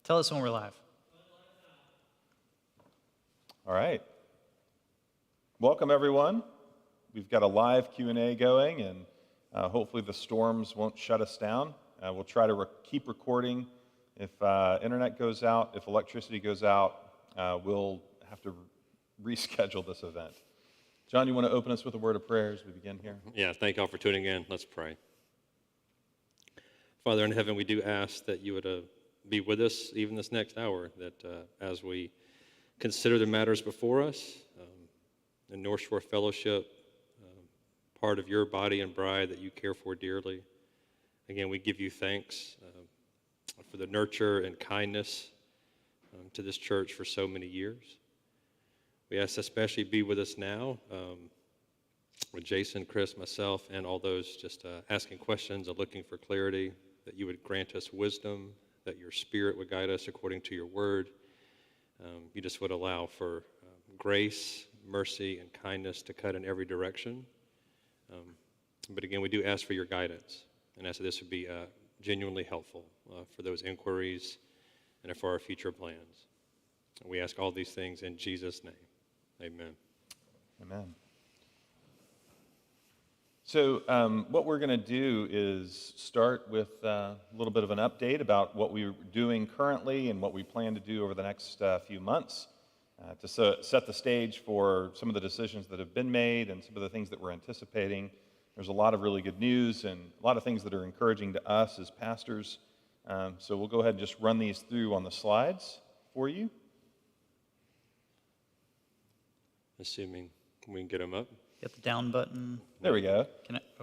Tell us when we're live. All right. Welcome, everyone. We've got a live Q&A going, and hopefully the storms won't shut us down. We'll try to keep recording. If internet goes out, if electricity goes out, we'll have to reschedule this event. John, you want to open us with a word of prayer as we begin here? Yeah, thank y'all for tuning in. Let's pray. Father in heaven, we do ask that you would be with us even this next hour, that as we consider the matters before us, in North Shore Fellowship, part of your body and bride that you care for dearly. Again, we give you thanks for the nurture and kindness to this church for so many years. We ask especially be with us now, with Jason, Chris, myself, and all those just asking questions and looking for clarity, that you would grant us wisdom, that your Spirit would guide us according to your word. You just would allow for grace, mercy, and kindness to cut in every direction. But again, we do ask for your guidance, and ask that this would be genuinely helpful for those inquiries and for our future plans. And we ask all these things in Jesus' name. Amen. Amen. So what we're going to do is start with a little bit of an update about what we're doing currently and what we plan to do over the next few months to set the stage for some of the decisions that have been made and some of the things that we're anticipating. There's a lot of really good news and a lot of things that are encouraging to us as pastors. So we'll go ahead and just run these through on the slides for you. Assuming we can get them up. Get the down button. There we go.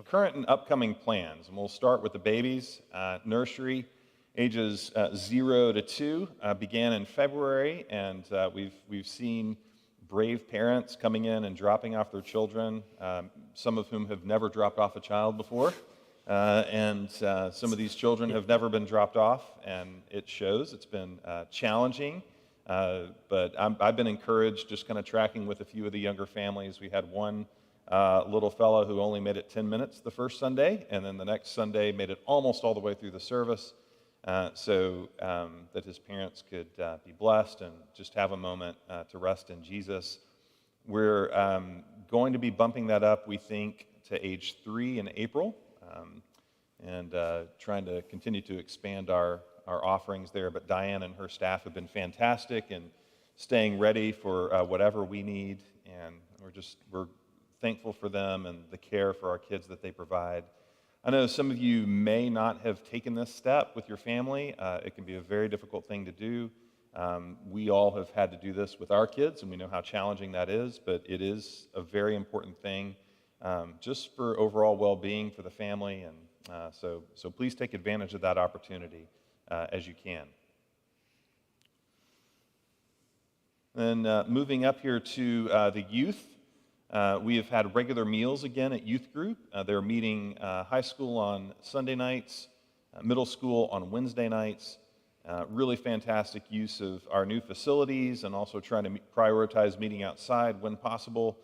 Current and upcoming plans, and we'll start with the babies. Nursery, ages 0 to 2, began in February, and we've seen brave parents coming in and dropping off their children, some of whom have never dropped off a child before, and some of these children have never been dropped off, and it shows. It's been challenging, but I've been encouraged just kind of tracking with a few of the younger families. We had one little fellow who only made it 10 minutes the first Sunday, and then the next Sunday made it almost all the way through the service, so that his parents could be blessed and just have a moment to rest in Jesus. We're going to be bumping that up, we think, to age 3 in April, and trying to continue to expand our offerings there. But Diane and her staff have been fantastic in staying ready for whatever we need, and we're thankful for them and the care for our kids that they provide. I know some of you may not have taken this step with your family. It can be a very difficult thing to do. We all have had to do this with our kids, and we know how challenging that is, but it is a very important thing just for overall well-being for the family, and so please take advantage of that opportunity as you can. Then moving up here to the youth. We have had regular meals again at youth group. They're meeting high school on Sunday nights, middle school on Wednesday nights. Really fantastic use of our new facilities, and also trying to prioritize meeting outside when possible.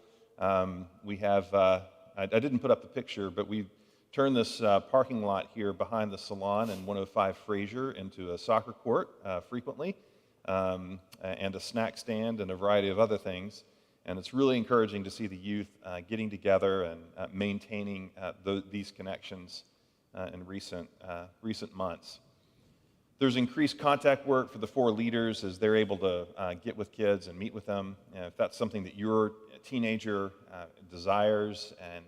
We have, I didn't put up the picture, but we turned this parking lot here behind the salon in 105 Fraser into a soccer court frequently, and a snack stand and a variety of other things. And it's really encouraging to see the youth getting together and maintaining these connections in recent months. There's increased contact work for the 4 leaders as they're able to get with kids and meet with them. If that's something that your teenager desires and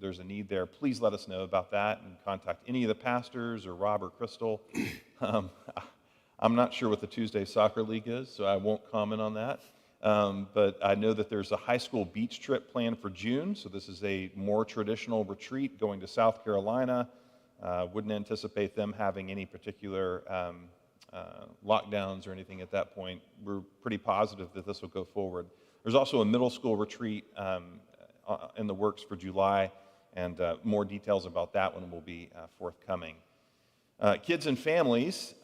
there's a need there, please let us know about that and contact any of the pastors or Rob or Crystal. I'm not sure what the Tuesday Soccer League is, so I won't comment on that. But I know that there's a high school beach trip planned for June, so this is a more traditional retreat going to South Carolina. Wouldn't anticipate them having any particular lockdowns or anything at that point. We're pretty positive that this will go forward. There's also a middle school retreat in the works for July, and more details about that one will be forthcoming. Kids and families,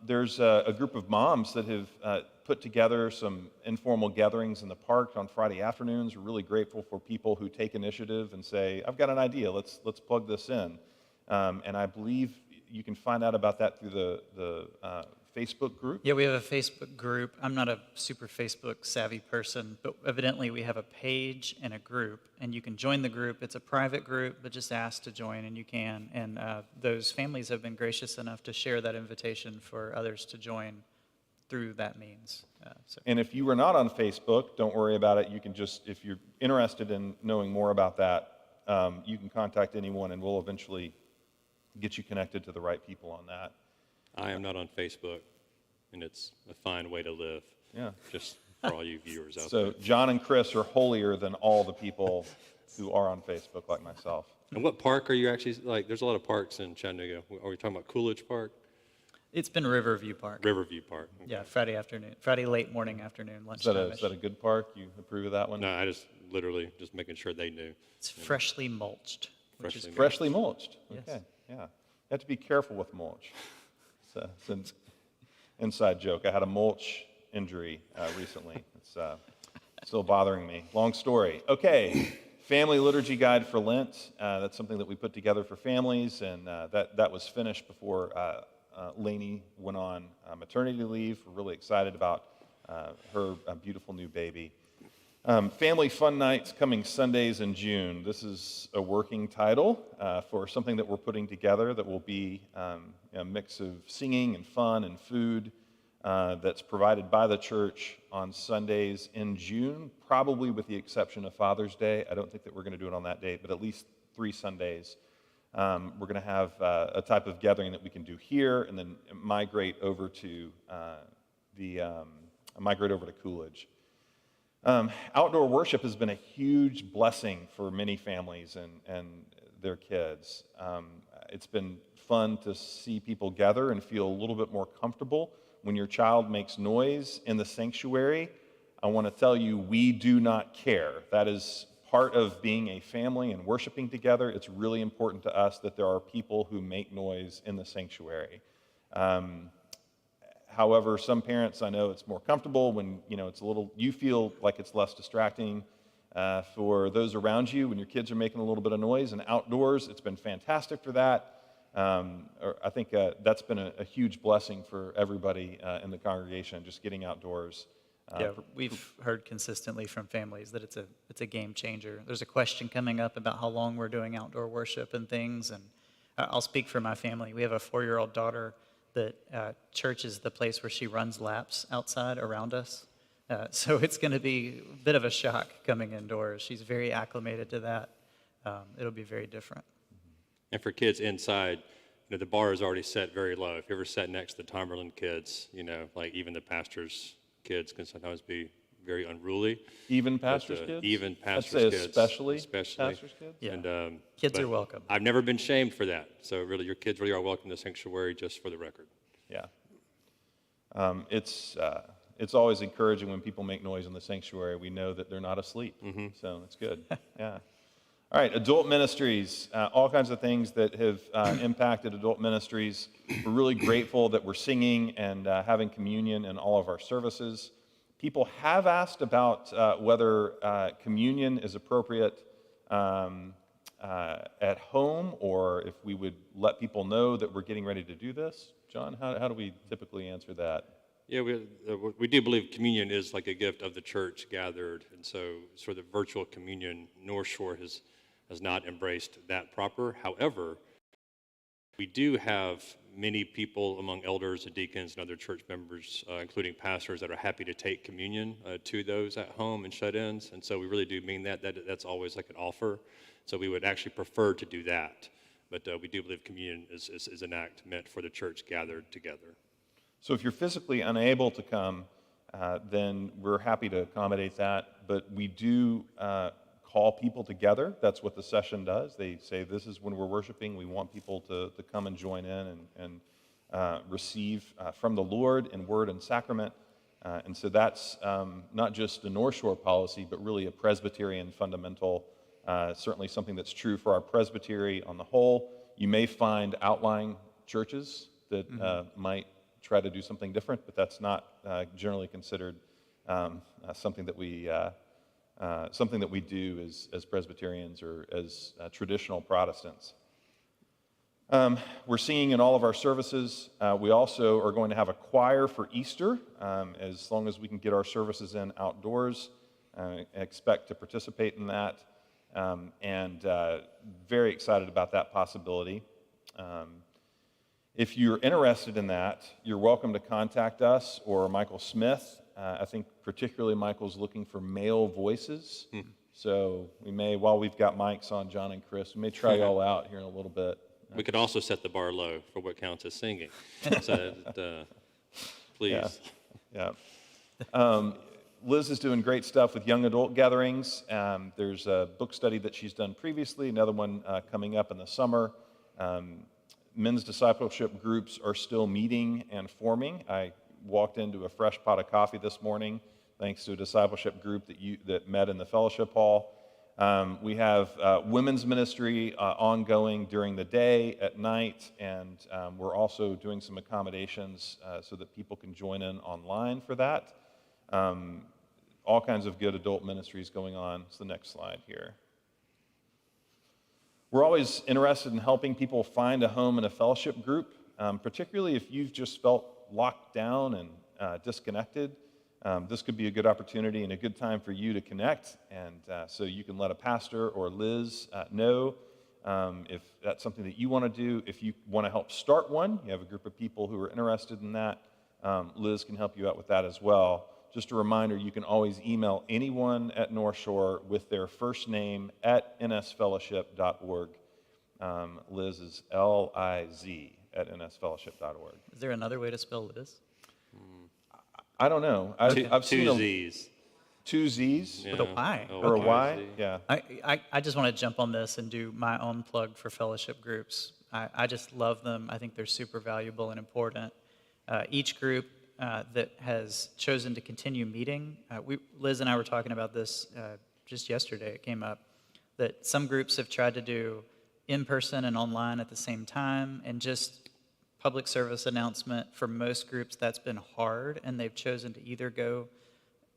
there's a group of moms that have put together some informal gatherings in the park on Friday afternoons. We're really grateful for people who take initiative and say, I've got an idea, let's plug this in. And I believe you can find out about that through the Facebook group? Yeah, we have a Facebook group. I'm not a super Facebook savvy person, but evidently we have a page and a group, and you can join the group. It's a private group, but just ask to join, and you can. And those families have been gracious enough to share that invitation for others to join through that means. And if you were not on Facebook, don't worry about it. You can just, if you're interested in knowing more about that, you can contact anyone, and we'll eventually get you connected to the right people on that. I am not on Facebook, and it's a fine way to live. Yeah. Just for all you viewers out So there. John and Chris are holier than all the people who are on Facebook, like myself. And what park are you actually, like, there's a lot of parks in Chattanooga. Are we talking about Coolidge Park? It's been Riverview Park. Riverview Park. Okay. Yeah, Friday afternoon, Friday late morning, afternoon, Is that, lunchtime. is that a good park? You approve of that one? No, I just literally just making sure they knew. It's freshly mulched, which is Freshly Freshly mulched. Yes. Okay, yeah. You have to be careful with mulch. It's an inside joke. I had a mulch injury recently. It's still bothering me. Long story. Okay, family liturgy guide for Lent. That's something that we put together for families, and that was finished before Lainey went on maternity leave. We're really excited about her beautiful new baby. Family Fun Nights coming Sundays in June. This is a working title for something that we're putting together that will be a mix of singing and fun and food that's provided by the church on Sundays in June, probably with the exception of Father's Day. I don't think that we're going to do it on that date, but at least 3 Sundays. We're going to have a type of gathering that we can do here and then migrate over to Coolidge. Outdoor worship has been a huge blessing for many families and their kids. It's been fun to see people gather and feel a little bit more comfortable. When your child makes noise in the sanctuary, I want to tell you, we do not care. That is part of being a family and worshiping together. It's really important to us that there are people who make noise in the sanctuary. However, some parents, I know it's more comfortable when, it's a little, you feel like it's less distracting for those around you when your kids are making a little bit of noise. And outdoors, it's been fantastic for that. I think that's been a huge blessing for everybody in the congregation, just getting outdoors. Yeah, we've heard consistently from families that it's a game changer. There's a question coming up about how long we're doing outdoor worship and things, and I'll speak for my family. We have a 4-year-old daughter that church is the place where she runs laps outside around us. So it's going to be a bit of a shock coming indoors. She's very acclimated to that. It'll be very different. And for kids inside, the bar is already set very low. If you ever sat next to the Tomerland kids, like even the pastor's kids can sometimes be very unruly. Even pastors' But, kids? even pastors' I'd say kids. especially pastors' kids? Yeah. And, Kids but are welcome. I've never been shamed for that. So really, your kids really are welcome to sanctuary, just for the record. Yeah. It's always encouraging when people make noise in the sanctuary. We know that they're not asleep. So that's good. Yeah. All right, adult ministries, all kinds of things that have impacted adult ministries. We're really grateful that we're singing and having communion in all of our services. People have asked about whether communion is appropriate at home, or if we would let people know that we're getting ready to do this. John, how do we typically answer that? Yeah, we do believe communion is like a gift of the church gathered, and so sort of virtual communion, North Shore has not embraced that proper. However, we do have many people among elders and deacons and other church members, including pastors, that are happy to take communion to those at home and shut-ins, and so we really do mean that. That's always like an offer, so we would actually prefer to do that, but we do believe communion is an act meant for the church gathered together. So if you're physically unable to come, then we're happy to accommodate that, but we do call people together. That's what the session does. They say, this is when we're worshiping. We want people to come and join in and receive from the Lord in word and sacrament. And so that's not just a North Shore policy, but really a Presbyterian fundamental, certainly something that's true for our presbytery on the whole. You may find outlying churches that might try to do something different, but that's not generally considered something that we do as Presbyterians or as traditional Protestants. We're singing in all of our services. We also are going to have a choir for Easter, as long as we can get our services in outdoors. Expect to participate in that, and very excited about that possibility. If you're interested in that, you're welcome to contact us or Michael Smith. I think particularly Michael's looking for male voices. So we may, while we've got mics on John and Chris, we may try y'all out here in a little bit. We could also set the bar low for what counts as singing. So, please. Yeah. Liz is doing great stuff with young adult gatherings. There's a book study that she's done previously, another one coming up in the summer. Men's discipleship groups are still meeting and forming. I walked into a fresh pot of coffee this morning, thanks to a discipleship group that met in the fellowship hall. We have women's ministry ongoing during the day, at night, and we're also doing some accommodations so that people can join in online for that. All kinds of good adult ministries going on. It's the next slide here. We're always interested in helping people find a home in a fellowship group, particularly if you've just felt locked down and disconnected. This could be a good opportunity and a good time for you to connect, and so you can let a pastor or Liz know if that's something that you want to do. If you want to help start one, you have a group of people who are interested in that, Liz can help you out with that as well. Just a reminder, you can always email anyone at North Shore with their first name at nsfellowship.org. Liz is Liz at nsfellowship.org. Is there another way to spell Liz? I don't know. I've seen Two Z's. Two Z's? Yeah. With a Y? Or a okay. Y? Yeah. I just want to jump on this and do my own plug for fellowship groups. I just love them. I think they're super valuable and important. Each group that has chosen to continue meeting, Liz and I were talking about this just yesterday. It came up that some groups have tried to do in-person and online at the same time, and just public service announcement, for most groups that's been hard, and they've chosen to either go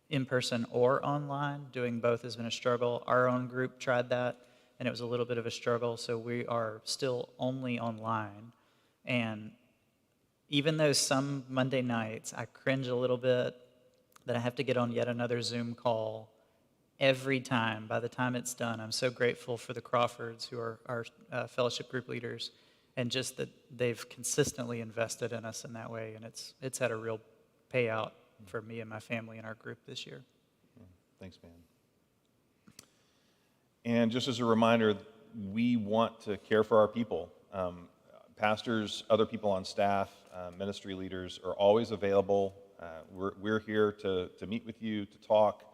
in person or online. Doing both has been a struggle. Our own group tried that, and it was a little bit of a struggle, so we are still only online. And even though some Monday nights I cringe a little bit that I have to get on yet another Zoom call every time, by the time it's done, I'm so grateful for the Crawfords, who are our fellowship group leaders, and just that they've consistently invested in us in that way, and it's had a real payout for me and my family and our group this year. Thanks, man. And just as a reminder, we want to care for our people. Pastors, other people on staff, ministry leaders are always available. We're here to meet with you, to talk,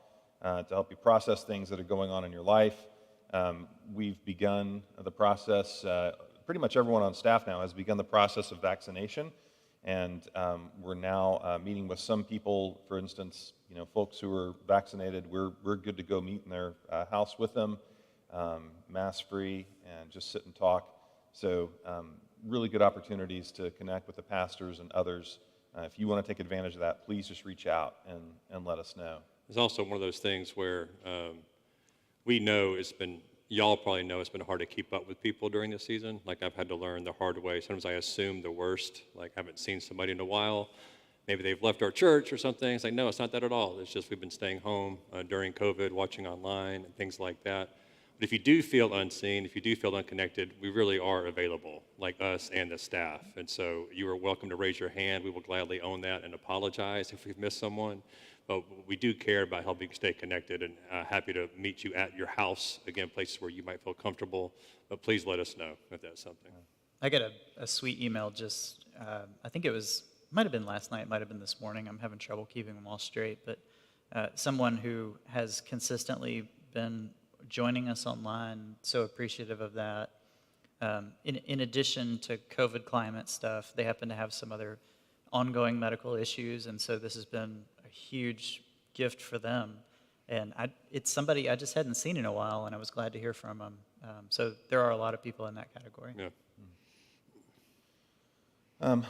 to help you process things that are going on in your life. We've begun the process. Pretty much everyone on staff now has begun the process of vaccination, and we're now meeting with some people. For instance, folks who are vaccinated, we're good to go meet in their house with them, mask-free, and just sit and talk. So really good opportunities to connect with the pastors and others. If you want to take advantage of that, please just reach out and let us know. It's also one of those things where we know y'all probably know it's been hard to keep up with people during this season. Like, I've had to learn the hard way. Sometimes I assume the worst, like I haven't seen somebody in a while. Maybe they've left our church or something. It's like, no, it's not that at all. It's just we've been staying home during COVID, watching online and things like that. But if you do feel unseen, if you do feel unconnected, we really are available, like us and the staff. And so you are welcome to raise your hand. We will gladly own that and apologize if we've missed someone. But we do care about helping you stay connected, and happy to meet you at your house, again, places where you might feel comfortable. But please let us know if that's something. I got a sweet email just, I think might have been last night, might have been this morning. I'm having trouble keeping them all straight. But someone who has consistently been joining us online, so appreciative of that. In addition to COVID climate stuff, they happen to have some other ongoing medical issues, and so this has been a huge gift for them. And it's somebody I just hadn't seen in a while, and I was glad to hear from them. So there are a lot of people in that category. Yeah.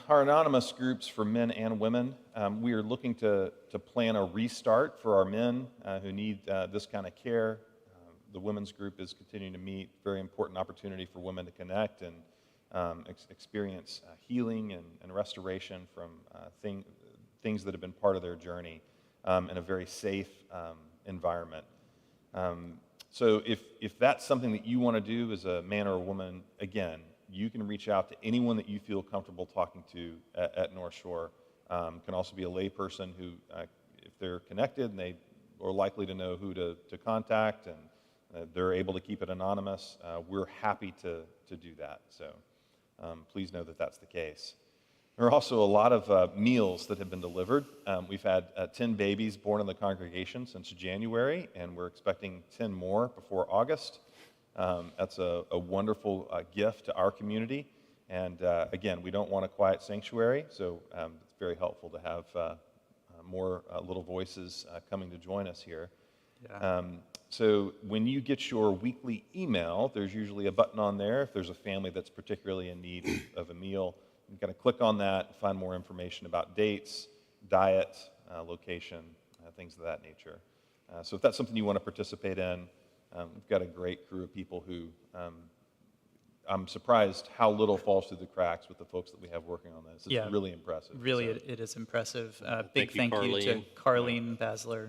Our anonymous groups for men and women, we are looking to plan a restart for our men who need this kind of care. The women's group is continuing to meet, very important opportunity for women to connect and experience healing and restoration from things that have been part of their journey in a very safe environment. So if that's something that you want to do as a man or a woman, again, you can reach out to anyone that you feel comfortable talking to at North Shore. Can also be a layperson who, if they're connected and they are likely to know who to contact and they're able to keep it anonymous, we're happy to do that. So please know that that's the case. There are also a lot of meals that have been delivered. We've had 10 babies born in the congregation since January, and we're expecting 10 more before August. That's a wonderful gift to our community. And again, we don't want a quiet sanctuary, so it's very helpful to have more little voices coming to join us here. Yeah. So when you get your weekly email, there's usually a button on there if there's a family that's particularly in need of a meal. You can click on that and find more information about dates, diet, location, things of that nature. So if that's something you want to participate in, we've got a great crew of people who I'm surprised how little falls through the cracks with the folks that we have working on this. It's really impressive. Really, So, it is impressive. Big Thank you, thank you to Carlene. Carlene Basler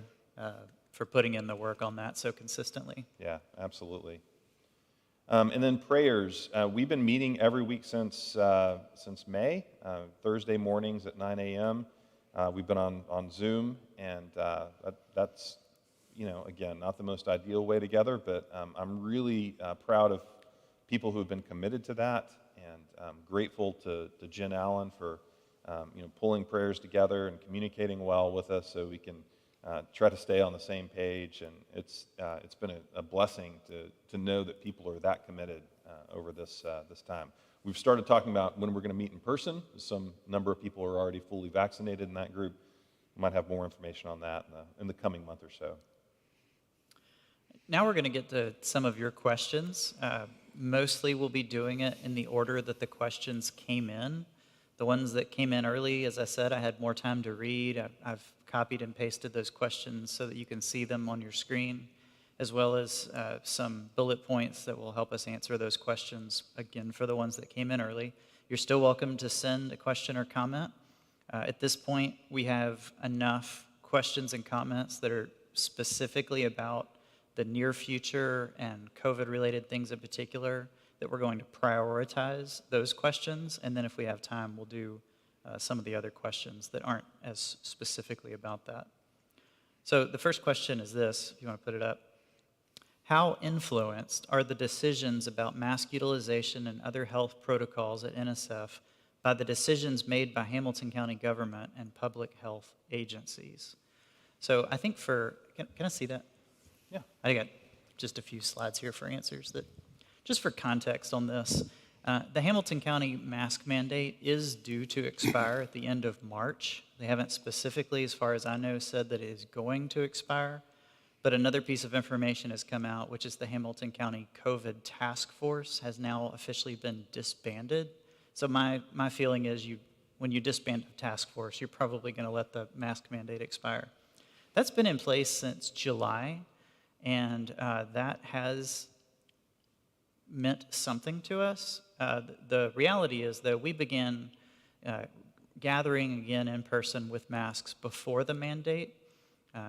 for putting in the work on that so consistently. yeah, absolutely. And then prayers. We've been meeting every week since May, Thursday mornings at 9 a.m. We've been on Zoom, and that's, again, not the most ideal way together, but I'm really proud of people who have been committed to that, and I'm grateful to Jen Allen for pulling prayers together and communicating well with us so we can try to stay on the same page. And it's been a blessing to know that people are that committed over this time. We've started talking about when we're going to meet in person. Some number of people are already fully vaccinated in that group. We might have more information on that in the coming month or so. Now we're going to get to some of your questions. Mostly we'll be doing it in the order that the questions came in. The ones that came in early, as I said, I had more time to read. I've copied and pasted those questions so that you can see them on your screen, as well as some bullet points that will help us answer those questions, again, for the ones that came in early. You're still welcome to send a question or comment. At this point, we have enough questions and comments that are specifically about the near future and COVID-related things in particular that we're going to prioritize those questions. And then if we have time, we'll do some of the other questions that aren't as specifically about that. So the first question is this, if you want to put it up. How influenced are the decisions about mask utilization and other health protocols at NSF by the decisions made by Hamilton County government and public health agencies? So I think can I see that? Yeah. I got just a few slides here for answers just for context on this. The Hamilton County mask mandate is due to expire at the end of March. They haven't specifically, as far as I know, said that it is going to expire, but another piece of information has come out, which is the Hamilton County COVID Task Force has now officially been disbanded. So my feeling is when you disband a task force, you're probably going to let the mask mandate expire. That's been in place since July, and that has meant something to us. The reality is that we began gathering again in person with masks before the mandate.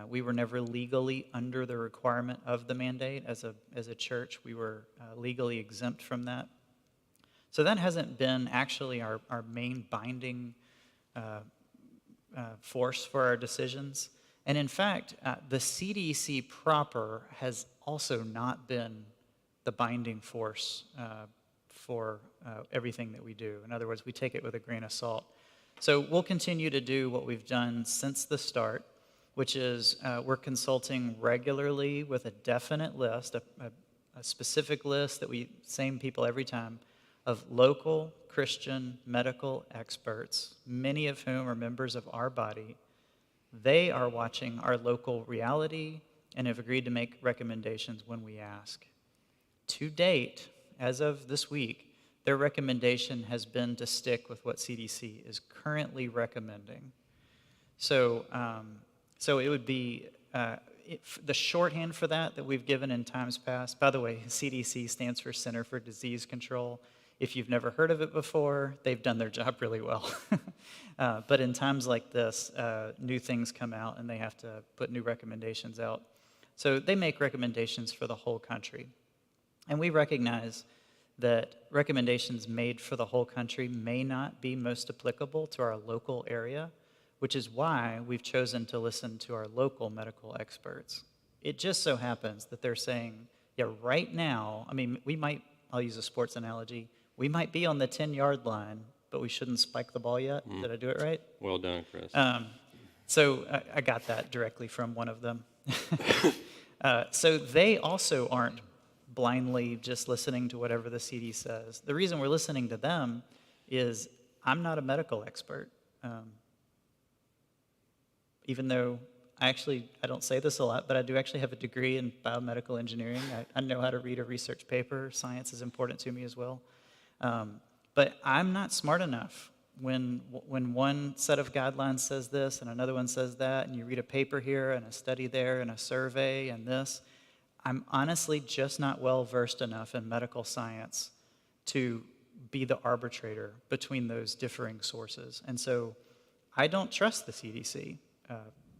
We were never legally under the requirement of the mandate. As a church, we were legally exempt from that. So that hasn't been actually our main binding force for our decisions. And in fact, the CDC proper has also not been the binding force for everything that we do. In other words, we take it with a grain of salt. So we'll continue to do what we've done since the start, which is we're consulting regularly with a definite list, a specific list that same people every time, of local Christian medical experts, many of whom are members of our body. They are watching our local reality and have agreed to make recommendations when we ask. To date, as of this week, their recommendation has been to stick with what CDC is currently recommending. So it would be the shorthand for that we've given in times past. By the way, CDC stands for Center for Disease Control. If you've never heard of it before, they've done their job really well. But in times like this, new things come out and they have to put new recommendations out. So they make recommendations for the whole country. And we recognize that recommendations made for the whole country may not be most applicable to our local area, which is why we've chosen to listen to our local medical experts. It just so happens that they're saying, yeah, right now, I mean, I'll use a sports analogy, we might be on the 10-yard line, but we shouldn't spike the ball yet. Did I do it right? Well done, Chris. So I got that directly from one of them. So they also aren't blindly just listening to whatever the CD says. The reason we're listening to them is I'm not a medical expert. Even though I don't say this a lot, but I do actually have a degree in biomedical engineering. I know how to read a research paper. Science is important to me as well. But I'm not smart enough when one set of guidelines says this and another one says that, and you read a paper here and a study there and a survey and this. I'm honestly just not well versed enough in medical science to be the arbitrator between those differing sources. And so I don't trust the CDC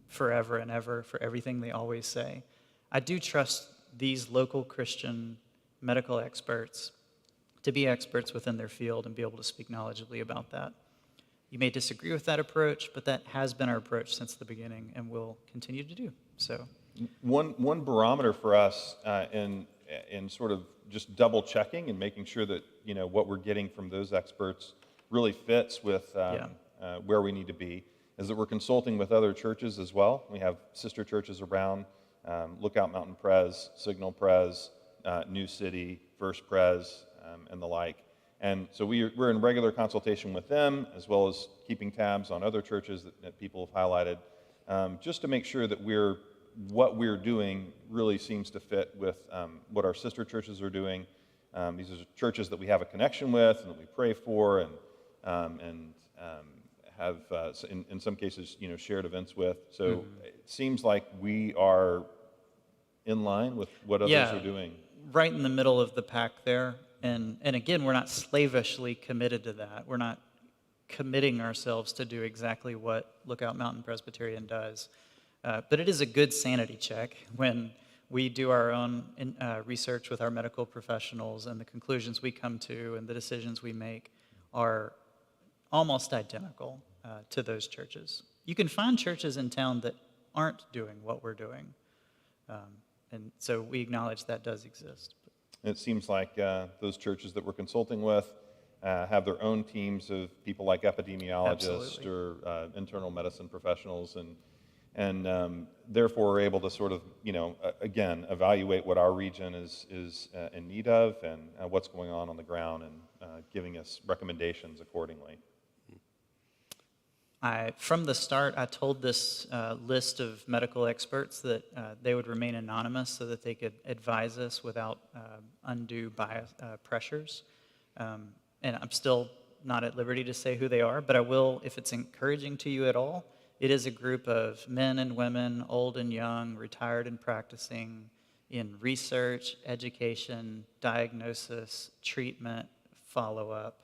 forever and ever for everything they always say. I do trust these local Christian medical experts to be experts within their field and be able to speak knowledgeably about that. You may disagree with that approach, but that has been our approach since the beginning and will continue to do so. One barometer for us in sort of just double checking and making sure that what we're getting from those experts really fits with where we need to be is that we're consulting with other churches as well. We have sister churches around, Lookout Mountain Pres, Signal Pres, New City, First Pres, and the like. And so we're in regular consultation with them, as well as keeping tabs on other churches that people have highlighted, just to make sure that what we're doing really seems to fit with what our sister churches are doing. These are churches that we have a connection with and that we pray for and have, in some cases, shared events with. So it seems like we are in line with what others are doing. Right in the middle of the pack there. And again, we're not slavishly committed to that. We're not committing ourselves to do exactly what Lookout Mountain Presbyterian does. But it is a good sanity check when we do our own research with our medical professionals and the conclusions we come to and the decisions we make are almost identical to those churches. You can find churches in town that aren't doing what we're doing. And so we acknowledge that does exist. It seems like those churches that we're consulting with have their own teams of people like epidemiologists Absolutely. or internal medicine professionals, and therefore are able to sort of, again, evaluate what our region is in need of and what's going on the ground and giving us recommendations accordingly. From the start, I told this list of medical experts that they would remain anonymous so that they could advise us without undue bias pressures. And I'm still not at liberty to say who they are, but I will if it's encouraging to you at all. It is a group of men and women, old and young, retired and practicing in research, education, diagnosis, treatment, follow-up.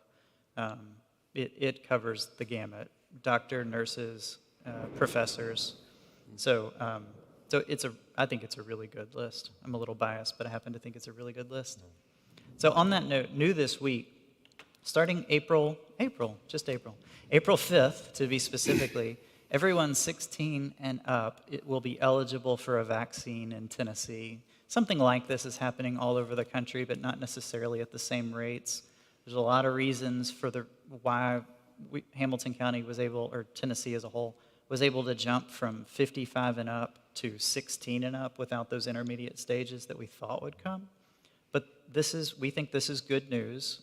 It covers the gamut. Doctor, nurses, professors. So I think it's a really good list. I'm a little biased, but I happen to think it's a really good list. So on that note, new this week, starting April 5th to be specifically, everyone 16 and up will be eligible for a vaccine in Tennessee. Something like this is happening all over the country, but not necessarily at the same rates. There's a lot of reasons for why Hamilton County was able, or Tennessee as a whole, was able to jump from 55 and up to 16 and up without those intermediate stages that we thought would come. But we think this is good news.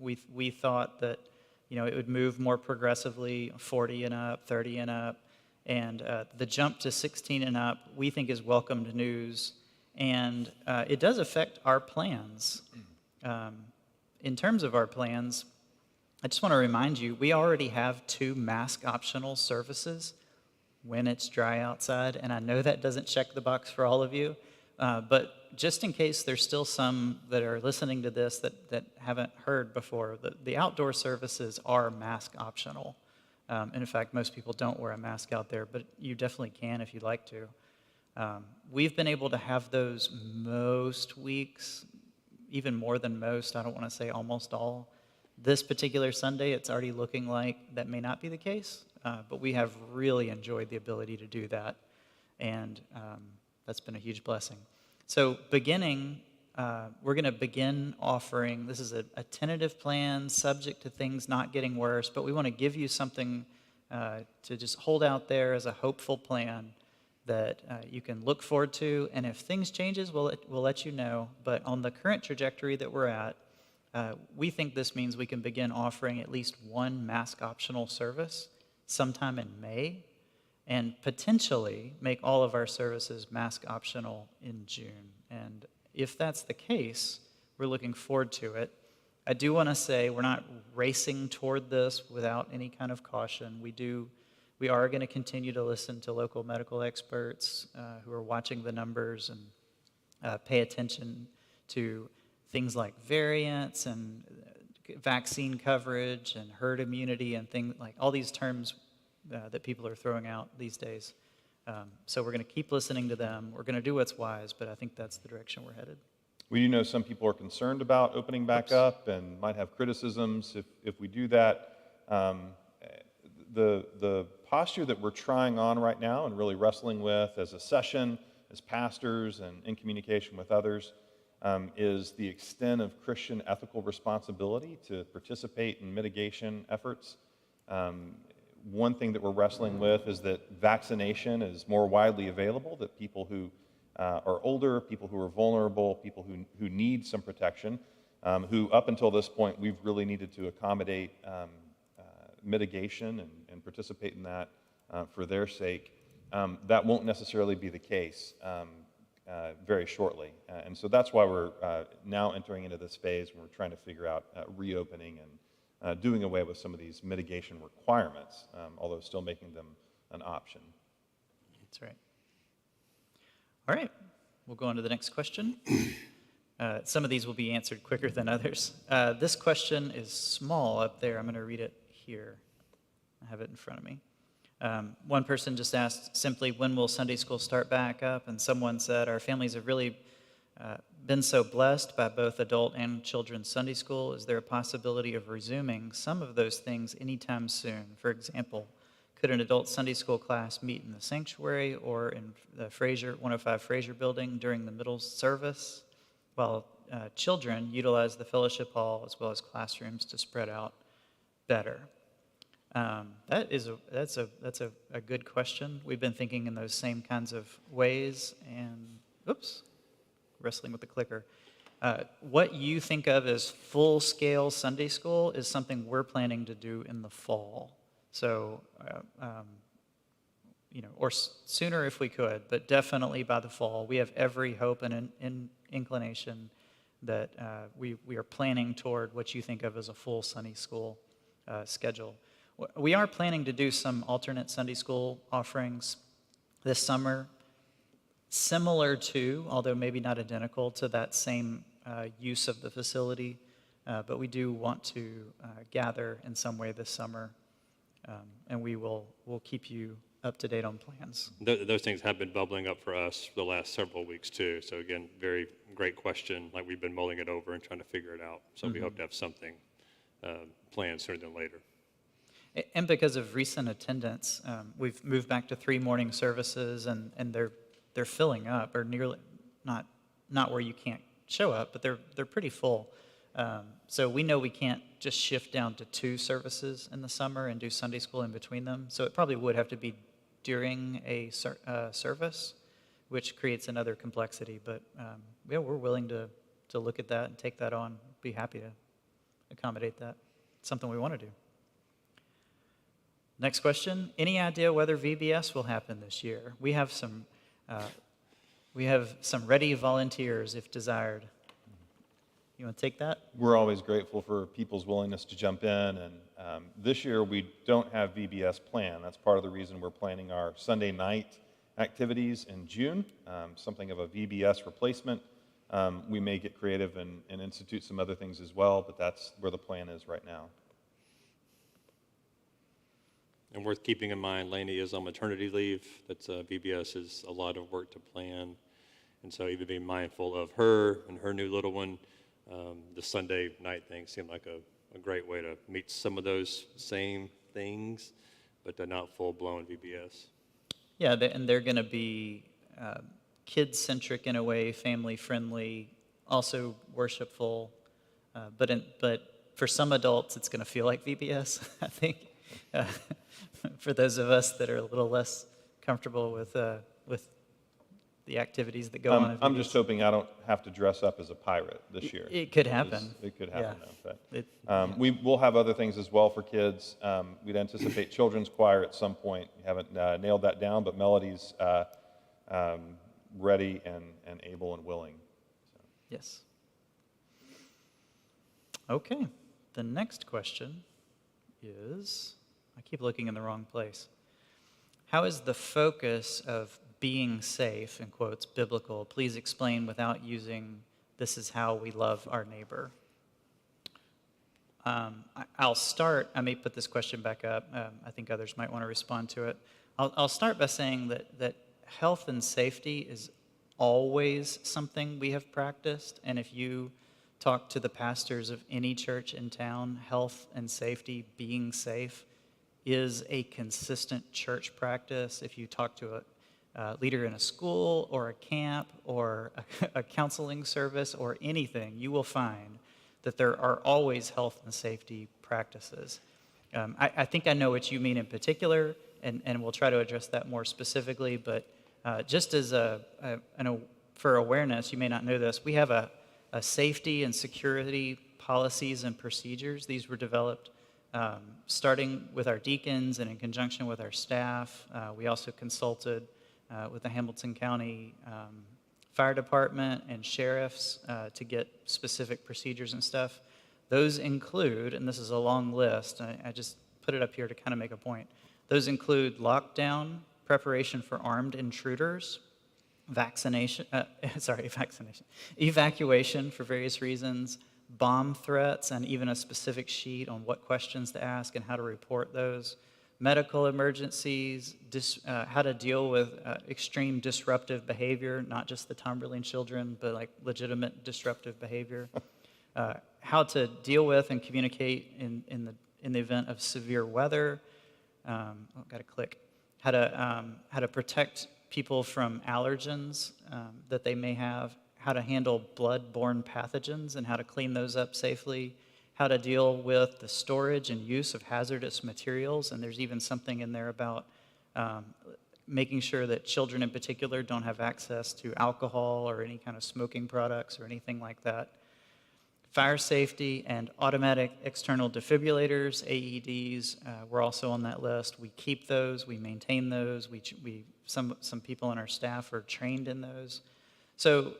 We thought that it would move more progressively, 40 and up, 30 and up, and the jump to 16 and up we think is welcomed news, and it does affect our plans. In terms of our plans, I just want to remind you, we already have 2 mask optional services when it's dry outside, and I know that doesn't check the box for all of you, but just in case there's still some that are listening to this that haven't heard before, the outdoor services are mask optional. And in fact, most people don't wear a mask out there, but you definitely can if you'd like to. We've been able to have those most weeks, even more than most. I don't want to say almost all. This particular Sunday, it's already looking like that may not be the case, but we have really enjoyed the ability to do that, and that's been a huge blessing. So we're going to begin offering, this is a tentative plan subject to things not getting worse, but we want to give you something to just hold out there as a hopeful plan that you can look forward to, and if things changes, we'll let you know. But on the current trajectory that we're at, we think this means we can begin offering at least one mask optional service sometime in May, and potentially make all of our services mask optional in June. And if that's the case, we're looking forward to it. I do want to say we're not racing toward this without any kind of caution. We are going to continue to listen to local medical experts who are watching the numbers and pay attention to things like variants and vaccine coverage and herd immunity and things like all these terms that people are throwing out these days. So we're going to keep listening to them. We're going to do what's wise, but I think that's the direction we're headed. We do know some people are concerned about opening back up and might have criticisms if we do that. The posture that we're trying on right now and really wrestling with as a session, as pastors and in communication with others, is the extent of Christian ethical responsibility to participate in mitigation efforts. One thing that we're wrestling with is that vaccination is more widely available, that people who are older, people who are vulnerable, people who need some protection, who up until this point we've really needed to accommodate mitigation and participate in that for their sake. That won't necessarily be the case very shortly. And so that's why we're now entering into this phase when we're trying to figure out reopening and doing away with some of these mitigation requirements, although still making them an option. That's right. All right, we'll go on to the next question. Some of these will be answered quicker than others. This question is small up there. I'm going to read it here. I have it in front of me. One person just asked simply, when will Sunday school start back up? And someone said, our families have really been so blessed by both adult and children's Sunday school. Is there a possibility of resuming some of those things anytime soon? For example, could an adult Sunday school class meet in the sanctuary or in the 105 Fraser building during the middle service, while children utilize the fellowship hall as well as classrooms to spread out better? That's a good question. We've been thinking in those same kinds of ways, and wrestling with the clicker. What you think of as full-scale Sunday school is something we're planning to do in the fall. So, or sooner if we could, but definitely by the fall. We have every hope and inclination that we are planning toward what you think of as a full Sunday school schedule. We are planning to do some alternate Sunday school offerings this summer, similar to, although maybe not identical to that same use of the facility, but we do want to gather in some way this summer, and we'll keep you up to date on plans. Those things have been bubbling up for us for the last several weeks too. So again, very great question. Like, we've been mulling it over and trying to figure it out. So we hope to have something planned sooner than later. And because of recent attendance, we've moved back to 3 morning services, and they're filling up, or nearly, not where you can't show up, but they're pretty full. So we know we can't just shift down to 2 services in the summer and do Sunday school in between them. So it probably would have to be during a service, which creates another complexity. But yeah, we're willing to look at that and take that on. Be happy to accommodate that. It's something we want to do. Next question. Any idea whether VBS will happen this year? We have some ready volunteers if desired. You want to take that? We're always grateful for people's willingness to jump in, and this year we don't have VBS planned. That's part of the reason we're planning our Sunday night activities in June, something of a VBS replacement. We may get creative and institute some other things as well, but that's where the plan is right now. And worth keeping in mind, Lainey is on maternity leave. That's VBS is a lot of work to plan. And so even being mindful of her and her new little one, the Sunday night thing seemed like a great way to meet some of those same things, but not full-blown VBS. Yeah, and they're going to be kid-centric in a way, family-friendly, also worshipful. But for some adults, it's going to feel like VBS, I think. For those of us that are a little less comfortable with the activities that go on at I'm VBS. just hoping I don't have to dress up as a pirate this year. It could happen. It could happen, Yeah. though. But we will have other things as well for kids. We'd anticipate children's choir at some point. We haven't nailed that down, but Melody's ready and able and willing. So. Yes. Okay. The next question is, I keep looking in the wrong place. How is the focus of being safe, in quotes, biblical? Please explain without using "this is how we love our neighbor." I'll start. I may put this question back up. I think others might want to respond to it. I'll start by saying that health and safety is always something we have practiced. And if you talk to the pastors of any church in town, health and safety, being safe, is a consistent church practice. If you talk to a leader in a school or a camp or a counseling service or anything, you will find that there are always health and safety practices. I think I know what you mean in particular, and we'll try to address that more specifically, but just as for awareness, you may not know this, we have a safety and security policies and procedures. These were developed starting with our deacons and in conjunction with our staff. We also consulted with the Hamilton County Fire Department and sheriffs to get specific procedures and stuff. Those include, and this is a long list, I just put it up here to kind of make a point. Those include lockdown, preparation for armed intruders, evacuation for various reasons, bomb threats, and even a specific sheet on what questions to ask and how to report those, medical emergencies, how to deal with extreme disruptive behavior, not just the Tomberlin children, but like legitimate disruptive behavior, how to deal with and communicate in the event of severe weather, got to click, how to protect people from allergens that they may have, how to handle blood-borne pathogens and how to clean those up safely, how to deal with the storage and use of hazardous materials, and there's even something in there about making sure that children in particular don't have access to alcohol or any kind of smoking products or anything like that. Fire safety and automatic external defibrillators, AEDs, we're also on that list. We keep those, we maintain those, some people on our staff are trained in those. So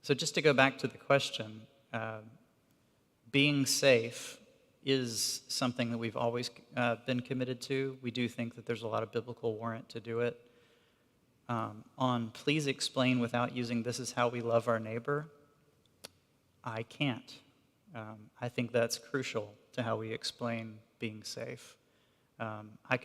just to go back to the question, being safe is something that we've always been committed to. We do think that there's a lot of biblical warrant to do it. On please explain without using "this is how we love our neighbor," I can't. I think that's crucial to how we explain being safe. I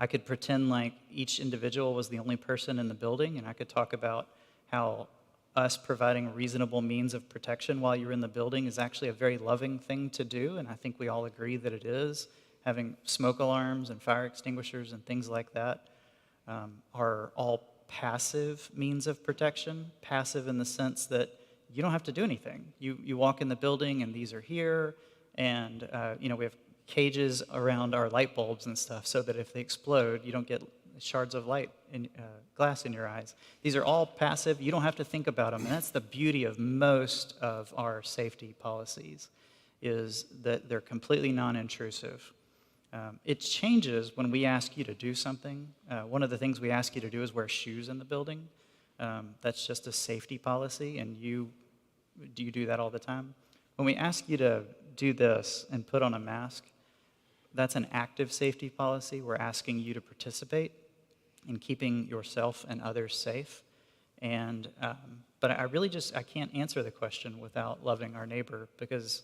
could pretend like each individual was the only person in the building, and I could talk about how us providing reasonable means of protection while you're in the building is actually a very loving thing to do, and I think we all agree that it is. Having smoke alarms and fire extinguishers and things like that are all passive means of protection, passive in the sense that you don't have to do anything. You walk in the building and these are here, and we have cages around our light bulbs and stuff so that if they explode, you don't get shards of light in glass in your eyes. These are all passive. You don't have to think about them, and that's the beauty of most of our safety policies, is that they're completely non-intrusive. It changes when we ask you to do something. One of the things we ask you to do is wear shoes in the building. That's just a safety policy, and you do that all the time? When we ask you to do this and put on a mask, that's an active safety policy. We're asking you to participate in keeping yourself and others safe. And but I really just I can't answer the question without loving our neighbor, because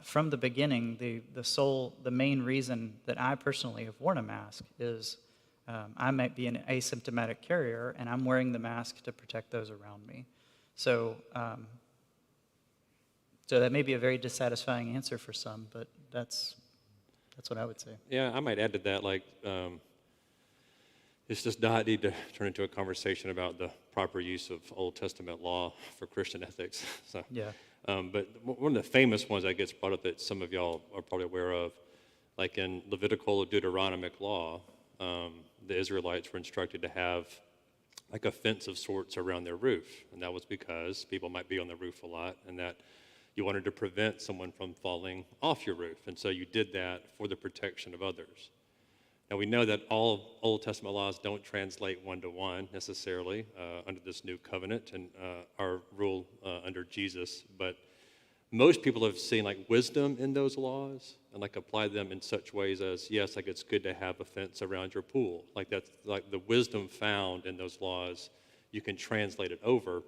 from the beginning, the main reason that I personally have worn a mask is I might be an asymptomatic carrier, and I'm wearing the mask to protect those around me. So, so that may be a very dissatisfying answer for some, but that's what I would say. Yeah, I might add to that, like, this does not need to turn into a conversation about the proper use of Old Testament law for Christian ethics. So, Yeah. but one of the famous ones that gets brought up that some of y'all are probably aware of, like in Levitical or Deuteronomic law, the Israelites were instructed to have like a fence of sorts around their roof. And that was because people might be on the roof a lot, and that you wanted to prevent someone from falling off your roof. And so you did that for the protection of others. Now, we know that all Old Testament laws don't translate one-to-one necessarily under this new covenant and our rule under Jesus, but most people have seen like wisdom in those laws and like apply them in such ways as, yes, like it's good to have a fence around your pool. Like that's like the wisdom found in those laws, you can translate it over.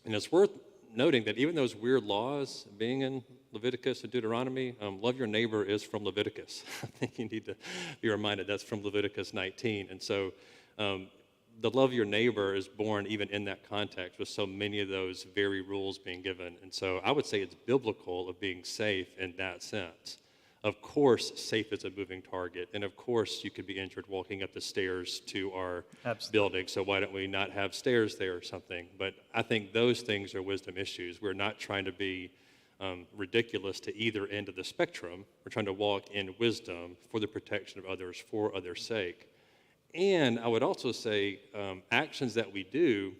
And it's worth noting that even those weird laws being in Leviticus and Deuteronomy, love your neighbor is from Leviticus. I think you need to be reminded that's from Leviticus 19. And so the love of your neighbor is born even in that context with so many of those very rules being given. And so I would say it's biblical of being safe in that sense. Of course, safe is a moving target. And of course, you could be injured walking up the stairs to our building. So why don't we not have stairs there or something? But I think those things are wisdom issues. We're not trying to be ridiculous to either end of the spectrum. We're trying to walk in wisdom for the protection of others, for others' sake. And I would also say actions that we do,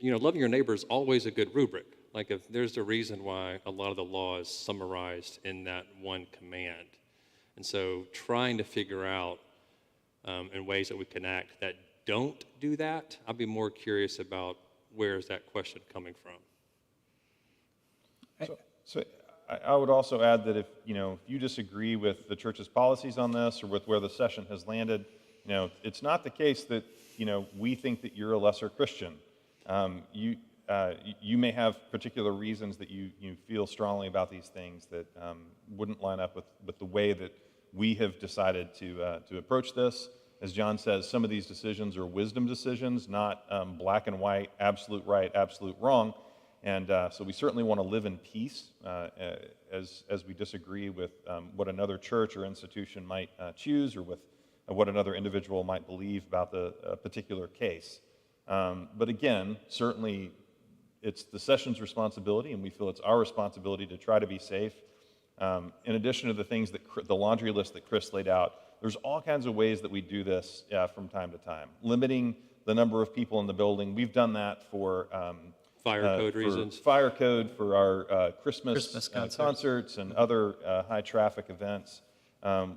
loving your neighbor is always a good rubric. Like if there's a reason why a lot of the law is summarized in that one command. And so trying to figure out in ways that we can act that don't do that, I'd be more curious about where is that question coming from. So I would also add that if you disagree with the church's policies on this or with where the session has landed, it's not the case that we think that you're a lesser Christian. You may have particular reasons that you feel strongly about these things that wouldn't line up with the way that we have decided to approach this. As John says, some of these decisions are wisdom decisions, not black and white, absolute right, absolute wrong. And so we certainly want to live in peace as we disagree with what another church or institution might choose or with what another individual might believe about the particular case. But again, certainly it's the session's responsibility, and we feel it's our responsibility to try to be safe. In addition to the things the laundry list that Chris laid out, there's all kinds of ways that we do this from time to time. Limiting the number of people in the building. We've done that for fire code reasons. Fire code for our Christmas concerts and other high traffic events.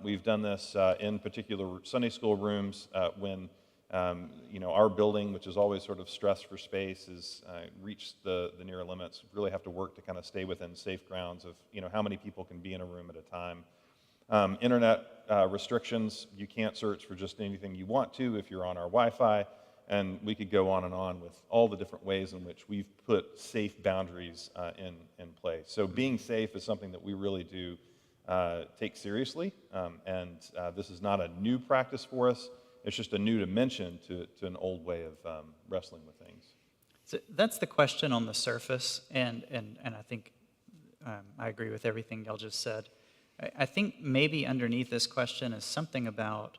We've done this in particular Sunday school rooms when our building, which is always sort of stressed for space, has reached the near limits. We really have to work to kind of stay within safe grounds of how many people can be in a room at a time. Internet restrictions, you can't search for just anything you want to if you're on our Wi-Fi, and we could go on and on with all the different ways in which we've put safe boundaries in place. So being safe is something that we really do take seriously, and this is not a new practice for us. It's just a new dimension to an old way of wrestling with things. So that's the question on the surface, and I think I agree with everything y'all just said. I think maybe underneath this question is something about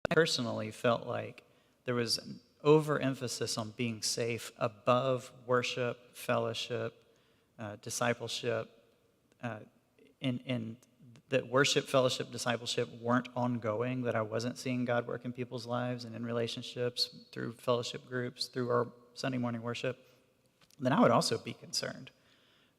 I personally felt like there was an overemphasis on being safe above worship, fellowship, discipleship, in that worship, fellowship, discipleship weren't ongoing, that I wasn't seeing God work in people's lives and in relationships through fellowship groups, through our Sunday morning worship, then I would also be concerned.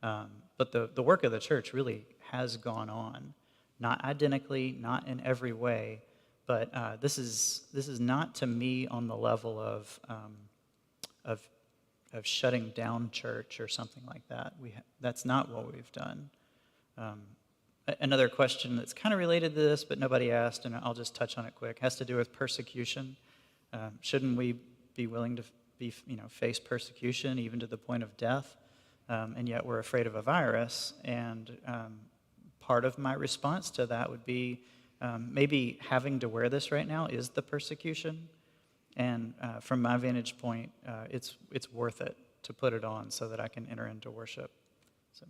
But the work of the church really has gone on, not identically, not in every way, but this is not to me on the level of shutting down church or something like that. That's not what we've done. Another question that's kind of related to this, but nobody asked, and I'll just touch on it quick, has to do with persecution. Shouldn't we be willing to face persecution even to the point of death? And yet we're afraid of a virus. And part of my response to that would be maybe having to wear this right now is the persecution. And from my vantage point, it's worth it to put it on so that I can enter into worship. So.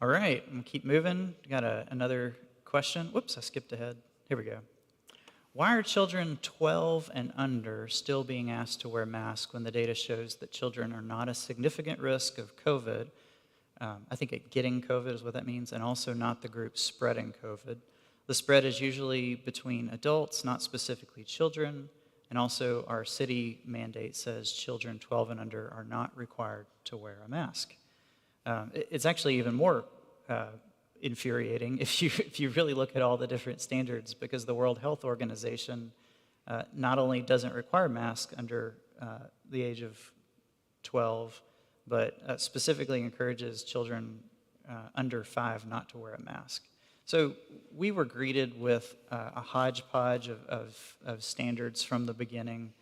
All right, I'm gonna keep moving. Got another question. Whoops, I skipped ahead. Here we go. Why are children 12 and under still being asked to wear masks when the data shows that children are not a significant risk of COVID? I think getting COVID is what that means, and also not the group spreading COVID. The spread is usually between adults, not specifically children, and also our city mandate says children 12 and under are not required to wear a mask. It's actually even more infuriating if you really look at all the different standards, because the World Health Organization not only doesn't require masks under the age of 12, but specifically encourages children under 5 not to wear a mask. So we were greeted with a hodgepodge of standards from the beginning.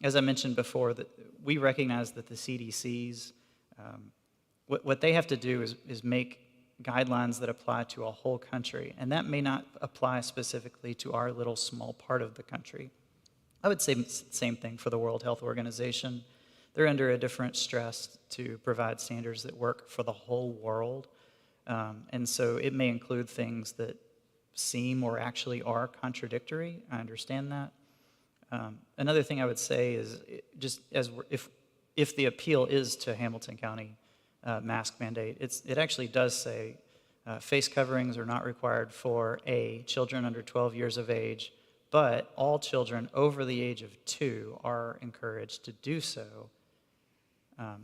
As I mentioned before, that we recognize that the CDC's what they have to do is make guidelines that apply to a whole country, and that may not apply specifically to our little small part of the country. I would say the same thing for the World Health Organization. They're under a different stress to provide standards that work for the whole world, and so it may include things that seem or actually are contradictory. I understand that. Another thing I would say is just if the appeal is to Hamilton County mask mandate, it actually does say face coverings are not required for children under 12 years of age, but all children over the age of 2 are encouraged to do so,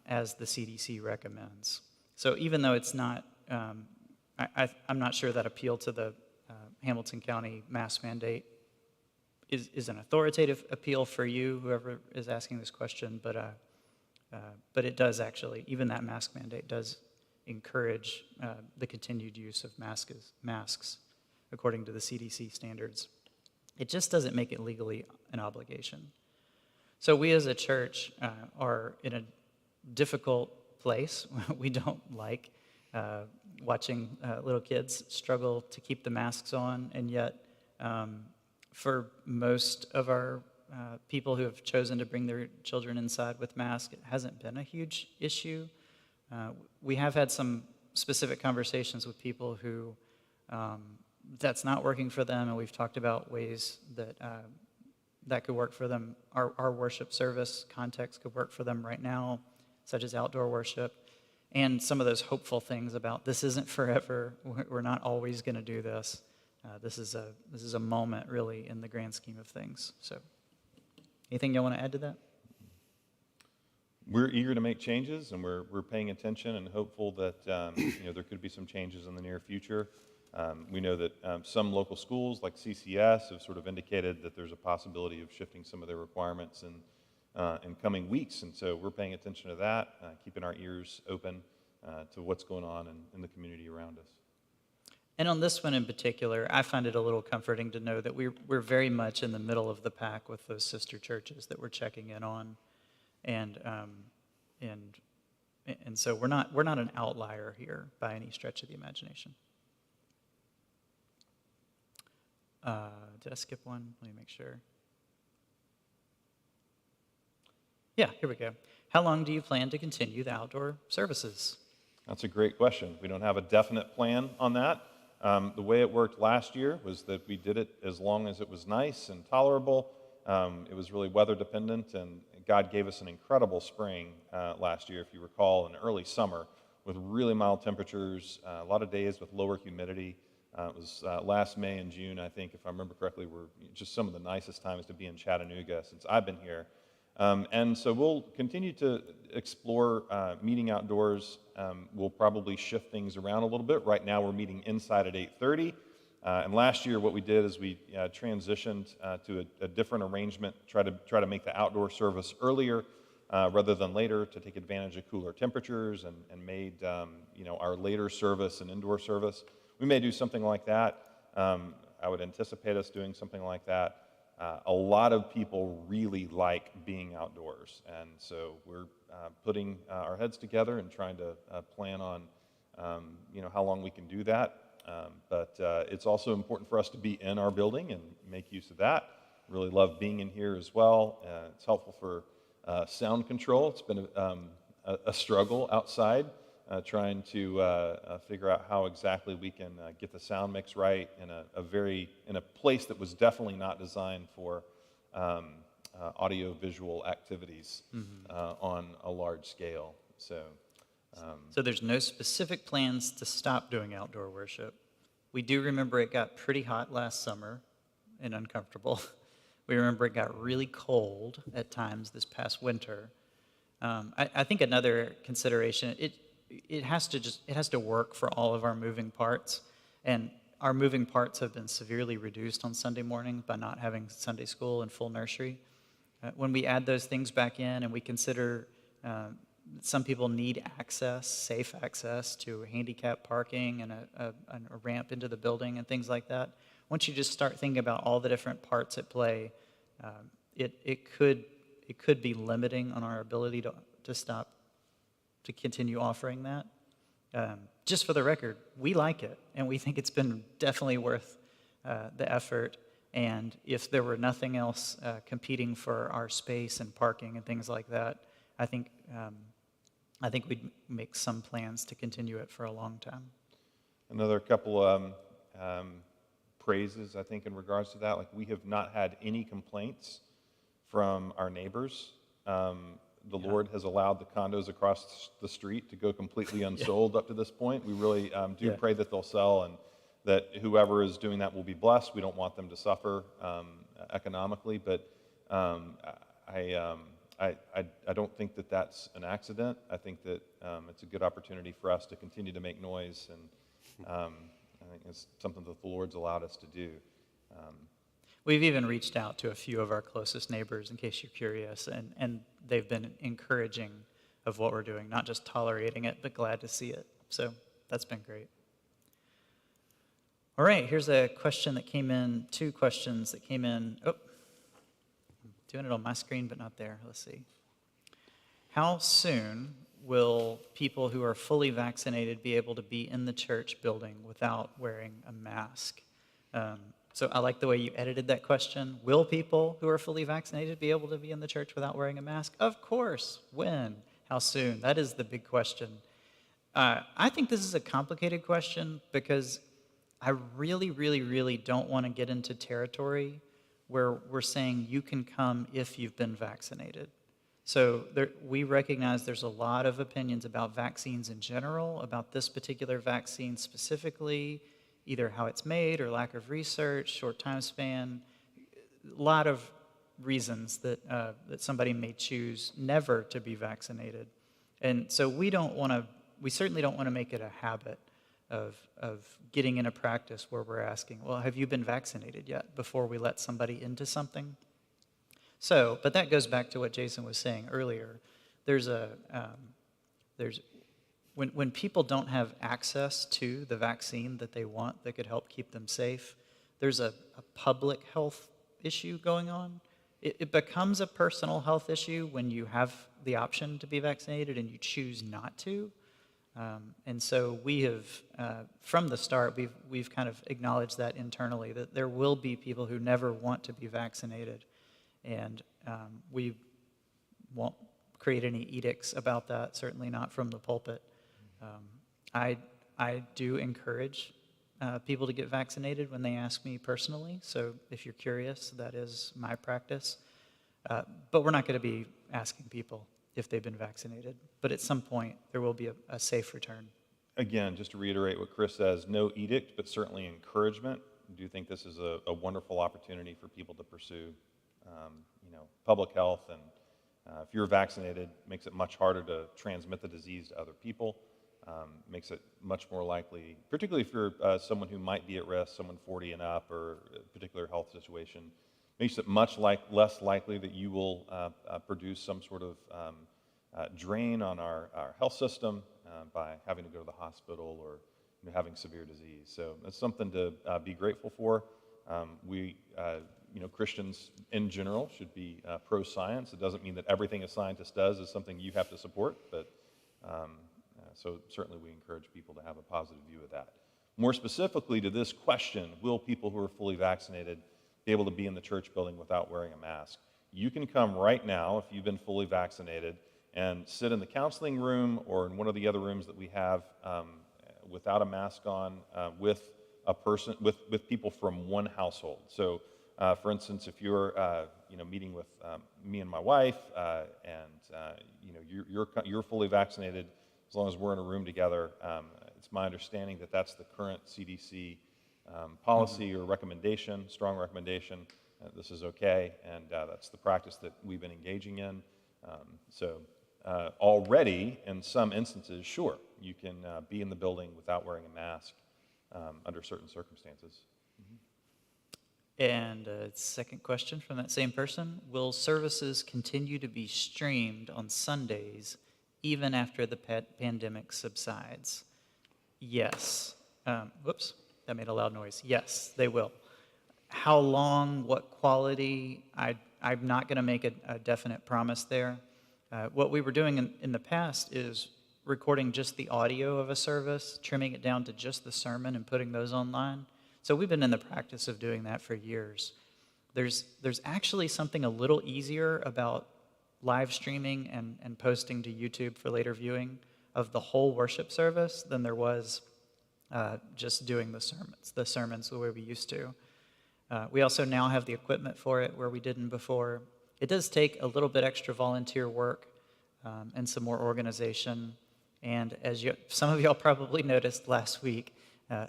as the CDC recommends. So even though it's not, I'm not sure that appeal to the Hamilton County mask mandate is an authoritative appeal for you, whoever is asking this question, but it does actually, even that mask mandate does encourage the continued use of masks according to the CDC standards. It just doesn't make it legally an obligation. So we as a church are in a difficult place. We don't like watching little kids struggle to keep the masks on, and yet for most of our people who have chosen to bring their children inside with masks, it hasn't been a huge issue. We have had some specific conversations with people who that's not working for them, and we've talked about ways that that could work for them. Our worship service context could work for them right now, such as outdoor worship, and some of those hopeful things about this isn't forever. We're not always going to do this. This is a moment, really, in the grand scheme of things. So, anything you want to add to that? We're eager to make changes, and we're paying attention and hopeful that there could be some changes in the near future. We know that some local schools, like CCS, have sort of indicated that there's a possibility of shifting some of their requirements in coming weeks, and so we're paying attention to that, keeping our ears open to what's going on in the community around us. And on this one in particular, I find it a little comforting to know that we're very much in the middle of the pack with those sister churches that we're checking in on, and so we're not an outlier here by any stretch of the imagination. Did I skip one? Let me make sure. Yeah, here we go. How long do you plan to continue the outdoor services? That's a great question. We don't have a definite plan on that. The way it worked last year was that we did it as long as it was nice and tolerable. It was really weather dependent, and God gave us an incredible spring last year, if you recall, an early summer with really mild temperatures, a lot of days with lower humidity. It was last May and June, I think, if I remember correctly, were just some of the nicest times to be in Chattanooga since I've been here. And so we'll continue to explore meeting outdoors. We'll probably shift things around a little bit. Right now we're meeting inside at 8:30. And last year what we did is we transitioned to a different arrangement, try to make the outdoor service earlier. rather than later to take advantage of cooler temperatures and made our later service an indoor service. We may do something like that. I would anticipate us doing something like that. A lot of people really like being outdoors, and so we're putting our heads together and trying to plan on how long we can do that. But it's also important for us to be in our building and make use of that. Really love being in here as well. It's helpful for sound control. It's been a struggle outside trying to figure out how exactly we can get the sound mix right in a place that was definitely not designed for audio-visual activities on a large scale. So there's no specific plans to stop doing outdoor worship. We do remember it got pretty hot last summer and uncomfortable. We remember it got really cold at times this past winter. I think another consideration, it has to work for all of our moving parts, and our moving parts have been severely reduced on Sunday morning by not having Sunday school and full nursery. When we add those things back in and we consider some people need access, safe access to handicap parking and a ramp into the building and things like that. Once you just start thinking about all the different parts at play, it could be limiting on our ability to continue offering that. Just for the record, we like it, and we think it's been definitely worth the effort. And if there were nothing else competing for our space and parking and things like that, I think we'd make some plans to continue it for a long time. Another couple praises, I think, in regards to that. Like, we have not had any complaints from our neighbors. The Lord has allowed the condos across the street to go completely unsold up to this point. We really do pray that they'll sell and that whoever is doing that will be blessed. We don't want them to suffer economically, but I don't think that that's an accident. I think that it's a good opportunity for us to continue to make noise, and I think it's something that the Lord's allowed us to do. We've even reached out to a few of our closest neighbors, in case you're curious, and they've been encouraging of what we're doing, not just tolerating it, but glad to see it. So that's been great. All right, here's a question that came in, two questions that came in. Oh, I'm doing it on my screen, but not there. Let's see. How soon will people who are fully vaccinated be able to be in the church building without wearing a mask? So I like the way you edited that question. Will people who are fully vaccinated be able to be in the church without wearing a mask? Of course. When? How soon? That is the big question. I think this is a complicated question because I really, really, really don't want to get into territory where we're saying you can come if you've been vaccinated. So we recognize there's a lot of opinions about vaccines in general, about this particular vaccine specifically, either how it's made or lack of research, short time span, a lot of reasons that somebody may choose never to be vaccinated. And so we certainly don't want to make it a habit of getting in a practice where we're asking, well, have you been vaccinated yet, before we let somebody into something? So, but that goes back to what Jason was saying earlier. When people don't have access to the vaccine that they want that could help keep them safe, there's a public health issue going on. It becomes a personal health issue when you have the option to be vaccinated and you choose not to. And so we have, from the start, we've kind of acknowledged that internally, that there will be people who never want to be vaccinated. And we won't create any edicts about that, certainly not from the pulpit. I do encourage people to get vaccinated when they ask me personally. So if you're curious, that is my practice. But we're not going to be asking people if they've been vaccinated. But at some point, there will be a safe return. Again, just to reiterate what Chris says, no edict, but certainly encouragement. I do think this is a wonderful opportunity for people to pursue, public health. And if you're vaccinated, it makes it much harder to transmit the disease to other people. Makes it much more likely, particularly if you're someone who might be at risk, someone 40 and up, or a particular health situation, makes it much less likely that you will produce some sort of drain on our health system by having to go to the hospital or having severe disease. So that's something to be grateful for. Christians in general should be pro-science. It doesn't mean that everything a scientist does is something you have to support, but so certainly we encourage people to have a positive view of that. More specifically to this question, will people who are fully vaccinated be able to be in the church building without wearing a mask? You can come right now if you've been fully vaccinated and sit in the counseling room or in one of the other rooms that we have without a mask on with a person, with people from one household. So, for instance, if you're meeting with me and my wife, and you're fully vaccinated, as long as we're in a room together, it's my understanding that that's the current CDC policy or recommendation, strong recommendation. This is okay, and that's the practice that we've been engaging in. Already, in some instances, sure, you can be in the building without wearing a mask under certain circumstances. And a second question from that same person. Will services continue to be streamed on Sundays even after the pandemic subsides? Yes. Whoops, that made a loud noise. Yes, they will. How long, what quality, I'm not going to make a definite promise there. What we were doing in the past is recording just the audio of a service, trimming it down to just the sermon and putting those online. So we've been in the practice of doing that for years. There's actually something a little easier about live streaming and posting to YouTube for later viewing of the whole worship service than there was just doing the sermons the way we used to. We also now have the equipment for it where we didn't before. It does take a little bit extra volunteer work and some more organization. And as some of y'all probably noticed last week,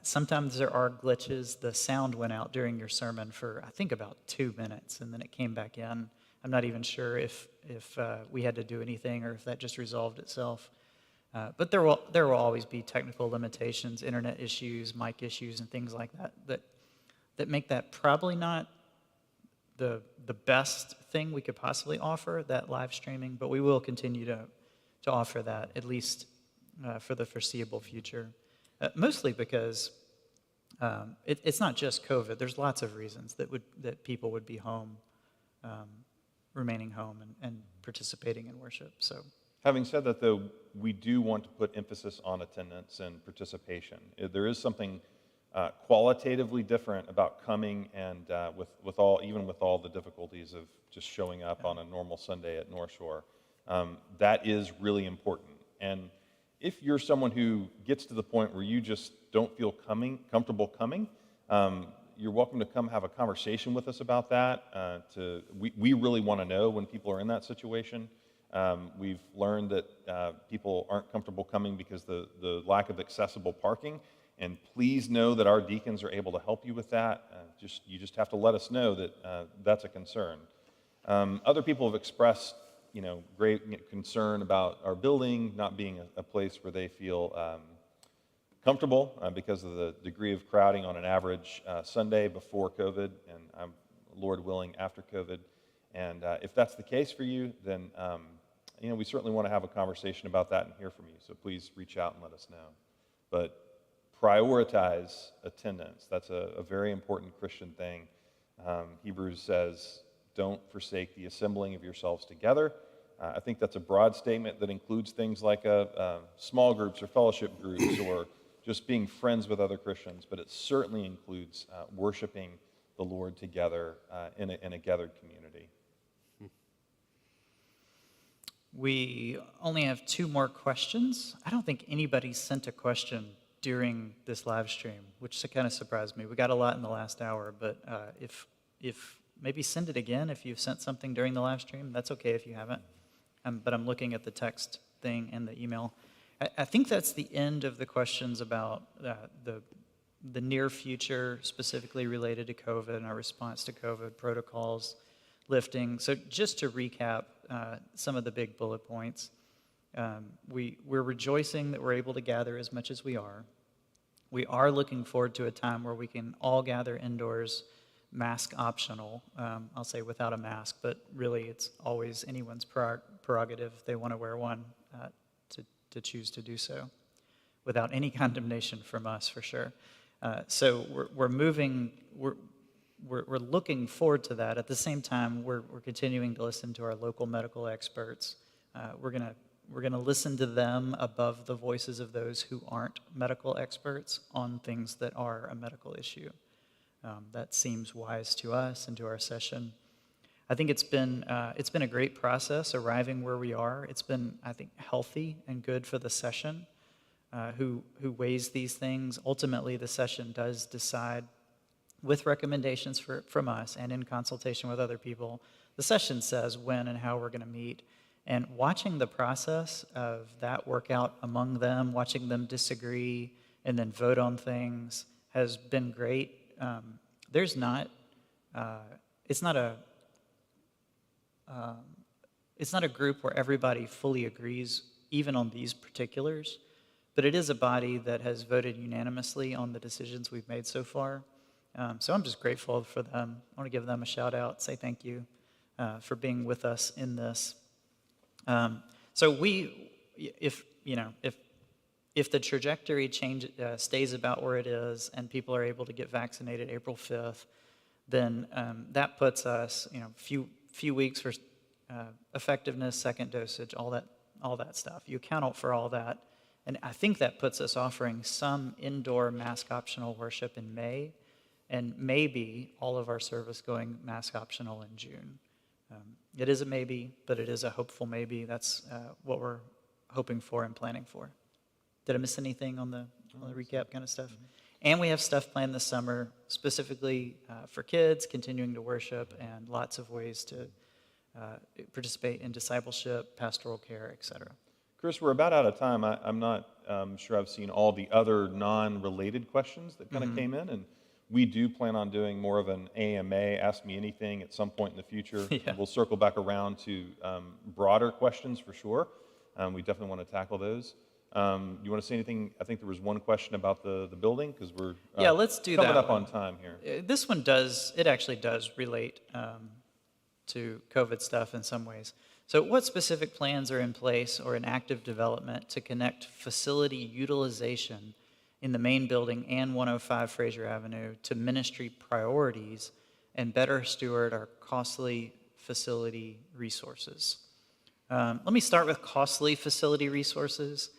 sometimes there are glitches. The sound went out during your sermon for, I think, about 2 minutes, and then it came back in. I'm not even sure if we had to do anything or if that just resolved itself. But there will always be technical limitations, internet issues, mic issues, and things like that make that probably not the best thing we could possibly offer, that live streaming. But we will continue to offer that, at least for the foreseeable future. Mostly because it's not just COVID. There's lots of reasons that people would be home, remaining home and participating in worship. So, having said that, though, we do want to put emphasis on attendance and participation. There is something qualitatively different about coming and with all the difficulties of just showing up on a normal Sunday at North Shore. That is really important. And if you're someone who gets to the point where you just don't feel comfortable coming, you're welcome to come have a conversation with us about that. We really want to know when people are in that situation. We've learned that people aren't comfortable coming because the lack of accessible parking. And please know that our deacons are able to help you with that. You just have to let us know that that's a concern. Other people have expressed great concern about our building not being a place where they feel comfortable because of the degree of crowding on an average Sunday before COVID and Lord willing after COVID. And if that's the case for you, then we certainly want to have a conversation about that and hear from you. So please reach out and let us know. But prioritize attendance. That's a very important Christian thing. Hebrews says, don't forsake the assembling of yourselves together. I think that's a broad statement that includes things like small groups or fellowship groups or just being friends with other Christians, but it certainly includes worshiping the Lord together in a gathered community. We only have 2 more questions. I don't think anybody sent a question during this live stream, which kind of surprised me. We got a lot in the last hour, but if maybe send it again if you've sent something during the live stream. That's okay if you haven't. But I'm looking at the text thing and the email. I think that's the end of the questions about the near future, specifically related to COVID and our response to COVID protocols, lifting. So just to recap some of the big bullet points, we're rejoicing that we're able to gather as much as we are. We are looking forward to a time where we can all gather indoors, mask optional. I'll say without a mask, but really it's always anyone's prerogative if they want to wear one to choose to do so, without any condemnation from us for sure. So we're moving. We're looking forward to that. At the same time, we're continuing to listen to our local medical experts. We're gonna listen to them above the voices of those who aren't medical experts on things that are a medical issue. That seems wise to us and to our session. I think it's been a great process arriving where we are. It's been, I think, healthy and good for the session. Who weighs these things. Ultimately, the session does decide, with recommendations from us and in consultation with other people. The session says when and how we're going to meet. And watching the process of that work out among them, watching them disagree and then vote on things has been great. It's not a group where everybody fully agrees, even on these particulars, but it is a body that has voted unanimously on the decisions we've made so far. So I'm just grateful for them. I want to give them a shout out, say thank you for being with us in this. So if the trajectory stays about where it is and people are able to get vaccinated April 5th, then that puts us, few weeks for effectiveness, second dosage, all that stuff. You account for all that, and I think that puts us offering some indoor mask optional worship in May, and maybe all of our service going mask optional in June. It is a maybe, but it is a hopeful maybe. That's what we're hoping for and planning for. Did I miss anything on the recap kind of stuff? Mm-hmm. And we have stuff planned this summer, specifically for kids, continuing to worship, and lots of ways to participate in discipleship, pastoral care, etc. Chris, we're about out of time. I'm not sure I've seen all the other non-related questions that kind of came in, and we do plan on doing more of an AMA, Ask Me Anything, at some point in the future. Yeah. We'll circle back around to broader questions for sure. We definitely want to tackle those. You want to say anything? I think there was one question about the building, because we're let's do coming that up one. on time here. This one actually does relate to COVID stuff in some ways. So what specific plans are in place or in active development to connect facility utilization in the main building and 105 Fraser Avenue to ministry priorities and better steward our costly facility resources? Let me start with costly facility resources.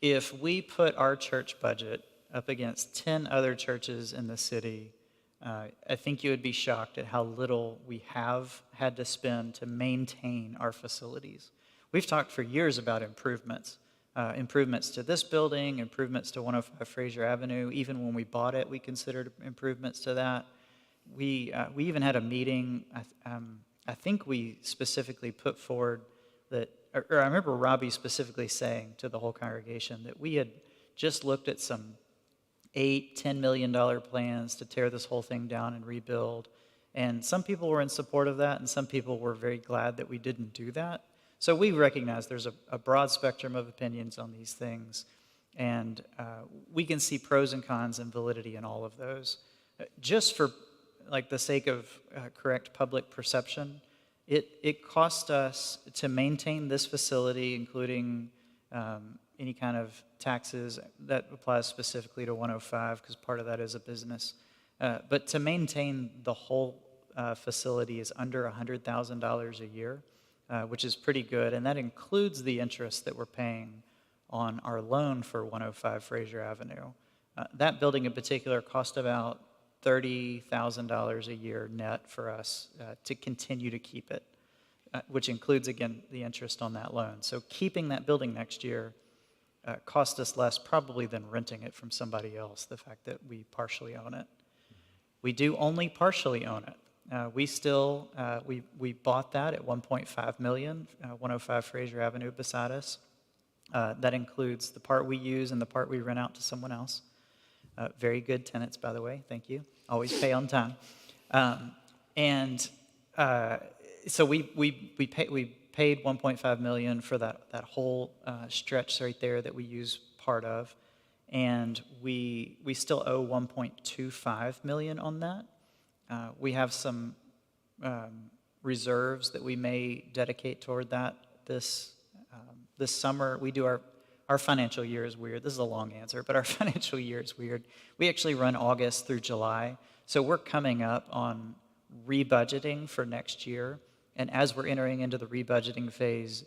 If we put our church budget up against 10 other churches in the city, I think you would be shocked at how little we have had to spend to maintain our facilities. We've talked for years about improvements to this building, improvements to 105 Fraser Avenue. Even when we bought it, we considered improvements to that. We even had a meeting. I think we specifically put forward that, or I remember Robbie specifically saying to the whole congregation that we had just looked at some $8-10 million plans to tear this whole thing down and rebuild. And some people were in support of that, and some people were very glad that we didn't do that. So we recognize there's a broad spectrum of opinions on these things, and we can see pros and cons and validity in all of those. Just for the sake of correct public perception, it cost us to maintain this facility, including any kind of taxes. That applies specifically to 105 because part of that is a business. But to maintain the whole facility is under $100,000 a year, which is pretty good. And that includes the interest that we're paying on our loan for 105 Fraser Avenue. That building in particular cost about $30,000 a year net for us to continue to keep it, which includes, again, the interest on that loan. So keeping that building next year cost us less probably than renting it from somebody else, the fact that we partially own it. We do only partially own it. We bought that at $1.5 million, 105 Fraser Avenue beside us. That includes the part we use and the part we rent out to someone else. Very good tenants, by the way. Thank you. Always pay on time. So we paid $1.5 million for that whole stretch right there that we use part of, and we still owe $1.25 million on that. We have some reserves that we may dedicate toward that this summer. We do our financial year is weird. This is a long answer, but our financial year is weird. We actually run August through July, so we're coming up on rebudgeting for next year. And as we're entering into the rebudgeting phase,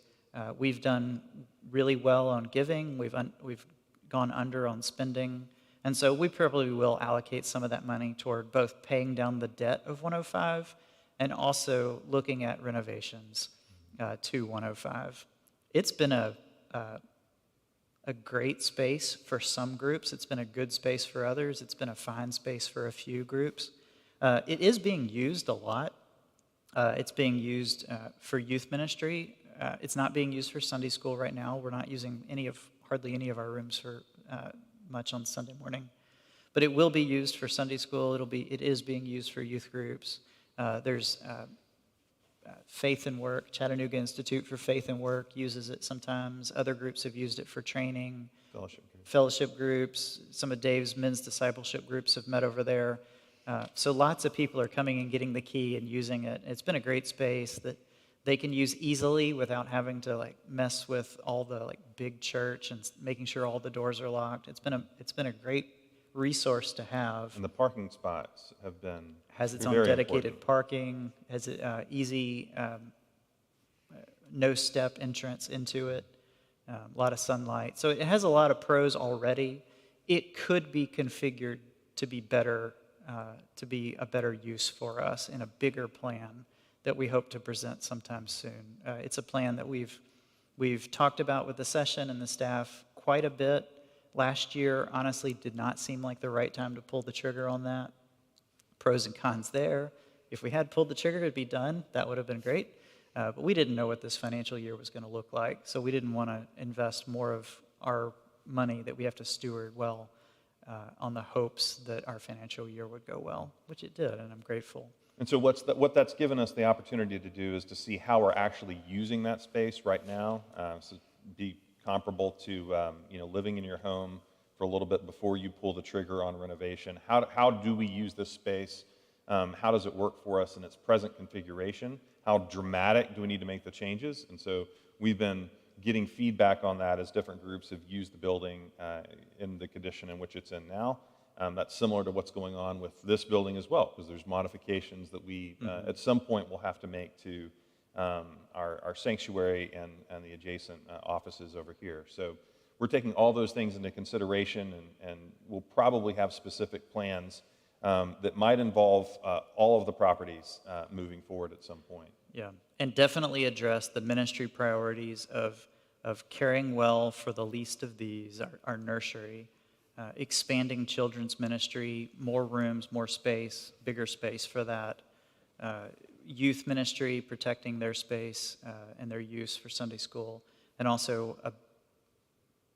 we've done really well on giving. We've gone under on spending. And so we probably will allocate some of that money toward both paying down the debt of 105 and also looking at renovations to 105. It's been a great space for some groups. It's been a good space for others. It's been a fine space for a few groups. It is being used a lot. It's being used for youth ministry. It's not being used for Sunday school right now. We're not using hardly any of our rooms for much on Sunday morning. But it will be used for Sunday school. It is being used for youth groups. There's Faith and Work. Chattanooga Institute for Faith and Work uses it sometimes. Other groups have used it for training. Fellowship groups. Some of Dave's men's discipleship groups have met over there. So lots of people are coming and getting the key and using it. It's been a great space that they can use easily without having to mess with all the big church and making sure all the doors are locked. It's been a great resource to have. And the parking spots have been has its very own dedicated important. parking, has easy no step entrance into it, a lot of sunlight. So it has a lot of pros already. It could be configured to be better, to be a better use for us in a bigger plan that we hope to present sometime soon. It's a plan that we've talked about with the session and the staff quite a bit. Last year, honestly, did not seem like the right time to pull the trigger on that. Pros and cons there. If we had pulled the trigger, it'd be done. That would have been great. But we didn't know what this financial year was going to look like, so we didn't want to invest more of our money that we have to steward well on the hopes that our financial year would go well, which it did, and I'm grateful. And so what that's given us the opportunity to do is to see how we're actually using that space right now. So be comparable to living in your home for a little bit before you pull the trigger on renovation. How do we use this space? How does it work for us in its present configuration? How dramatic do we need to make the changes? And so we've been getting feedback on that as different groups have used the building in the condition in which it's in now. That's similar to what's going on with this building as well, because there's modifications that we at some point will have to make to our sanctuary and the adjacent offices over here. So we're taking all those things into consideration, and we'll probably have specific plans that might involve all of the properties moving forward at some point. Yeah, and definitely address the ministry priorities of caring well for the least of these, our nursery, expanding children's ministry, more rooms, more space, bigger space for that, youth ministry, protecting their space and their use for Sunday school, and also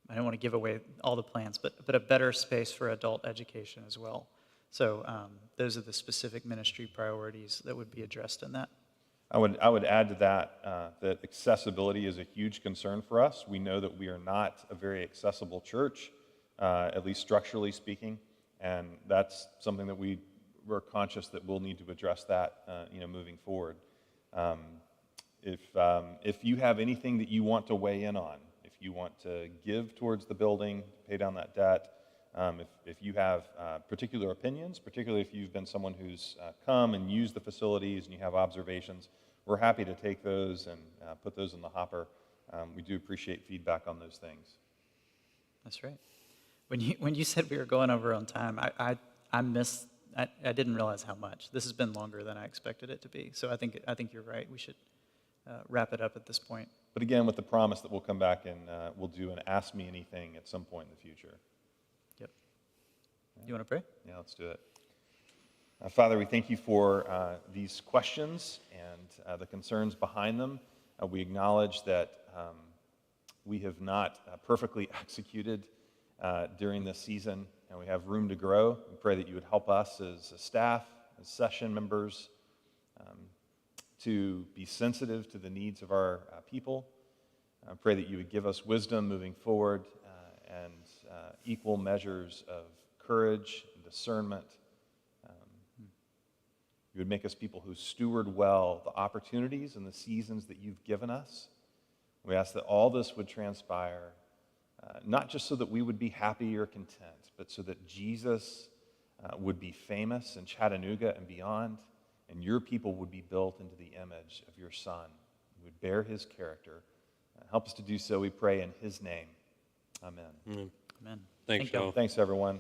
I don't want to give away all the plans, but a better space for adult education as well. So those are the specific ministry priorities that would be addressed in that. I would add to that that accessibility is a huge concern for us. We know that we are not a very accessible church, at least structurally speaking, and that's something that we're conscious that we'll need to address that, moving forward. If you have anything that you want to weigh in on, if you want to give towards the building, pay down that debt, if you have particular opinions, particularly if you've been someone who's come and used the facilities and you have observations, we're happy to take those and put those in the hopper. We do appreciate feedback on those things. That's right. When you said we were going over on time, I didn't realize how much. This has been longer than I expected it to be. So I think you're right. We should wrap it up at this point. But again, with the promise that we'll come back and we'll do an Ask Me Anything at some point in the future. Yep. You want to pray? Yeah, let's do it. Father, we thank you for these questions and the concerns behind them. We acknowledge that we have not perfectly executed during this season, and we have room to grow. We pray that you would help us as a staff, as session members, to be sensitive to the needs of our people. I pray that you would give us wisdom moving forward and equal measures of courage and discernment. You would make us people who steward well the opportunities and the seasons that you've given us. We ask that all this would transpire, not just so that we would be happy or content, but so that Jesus would be famous in Chattanooga and beyond, and your people would be built into the image of your Son. We would bear his character. Help us to do so, we pray, in his name. Amen. Mm. Amen. Thanks, Thank y'all. y'all. Thanks, everyone.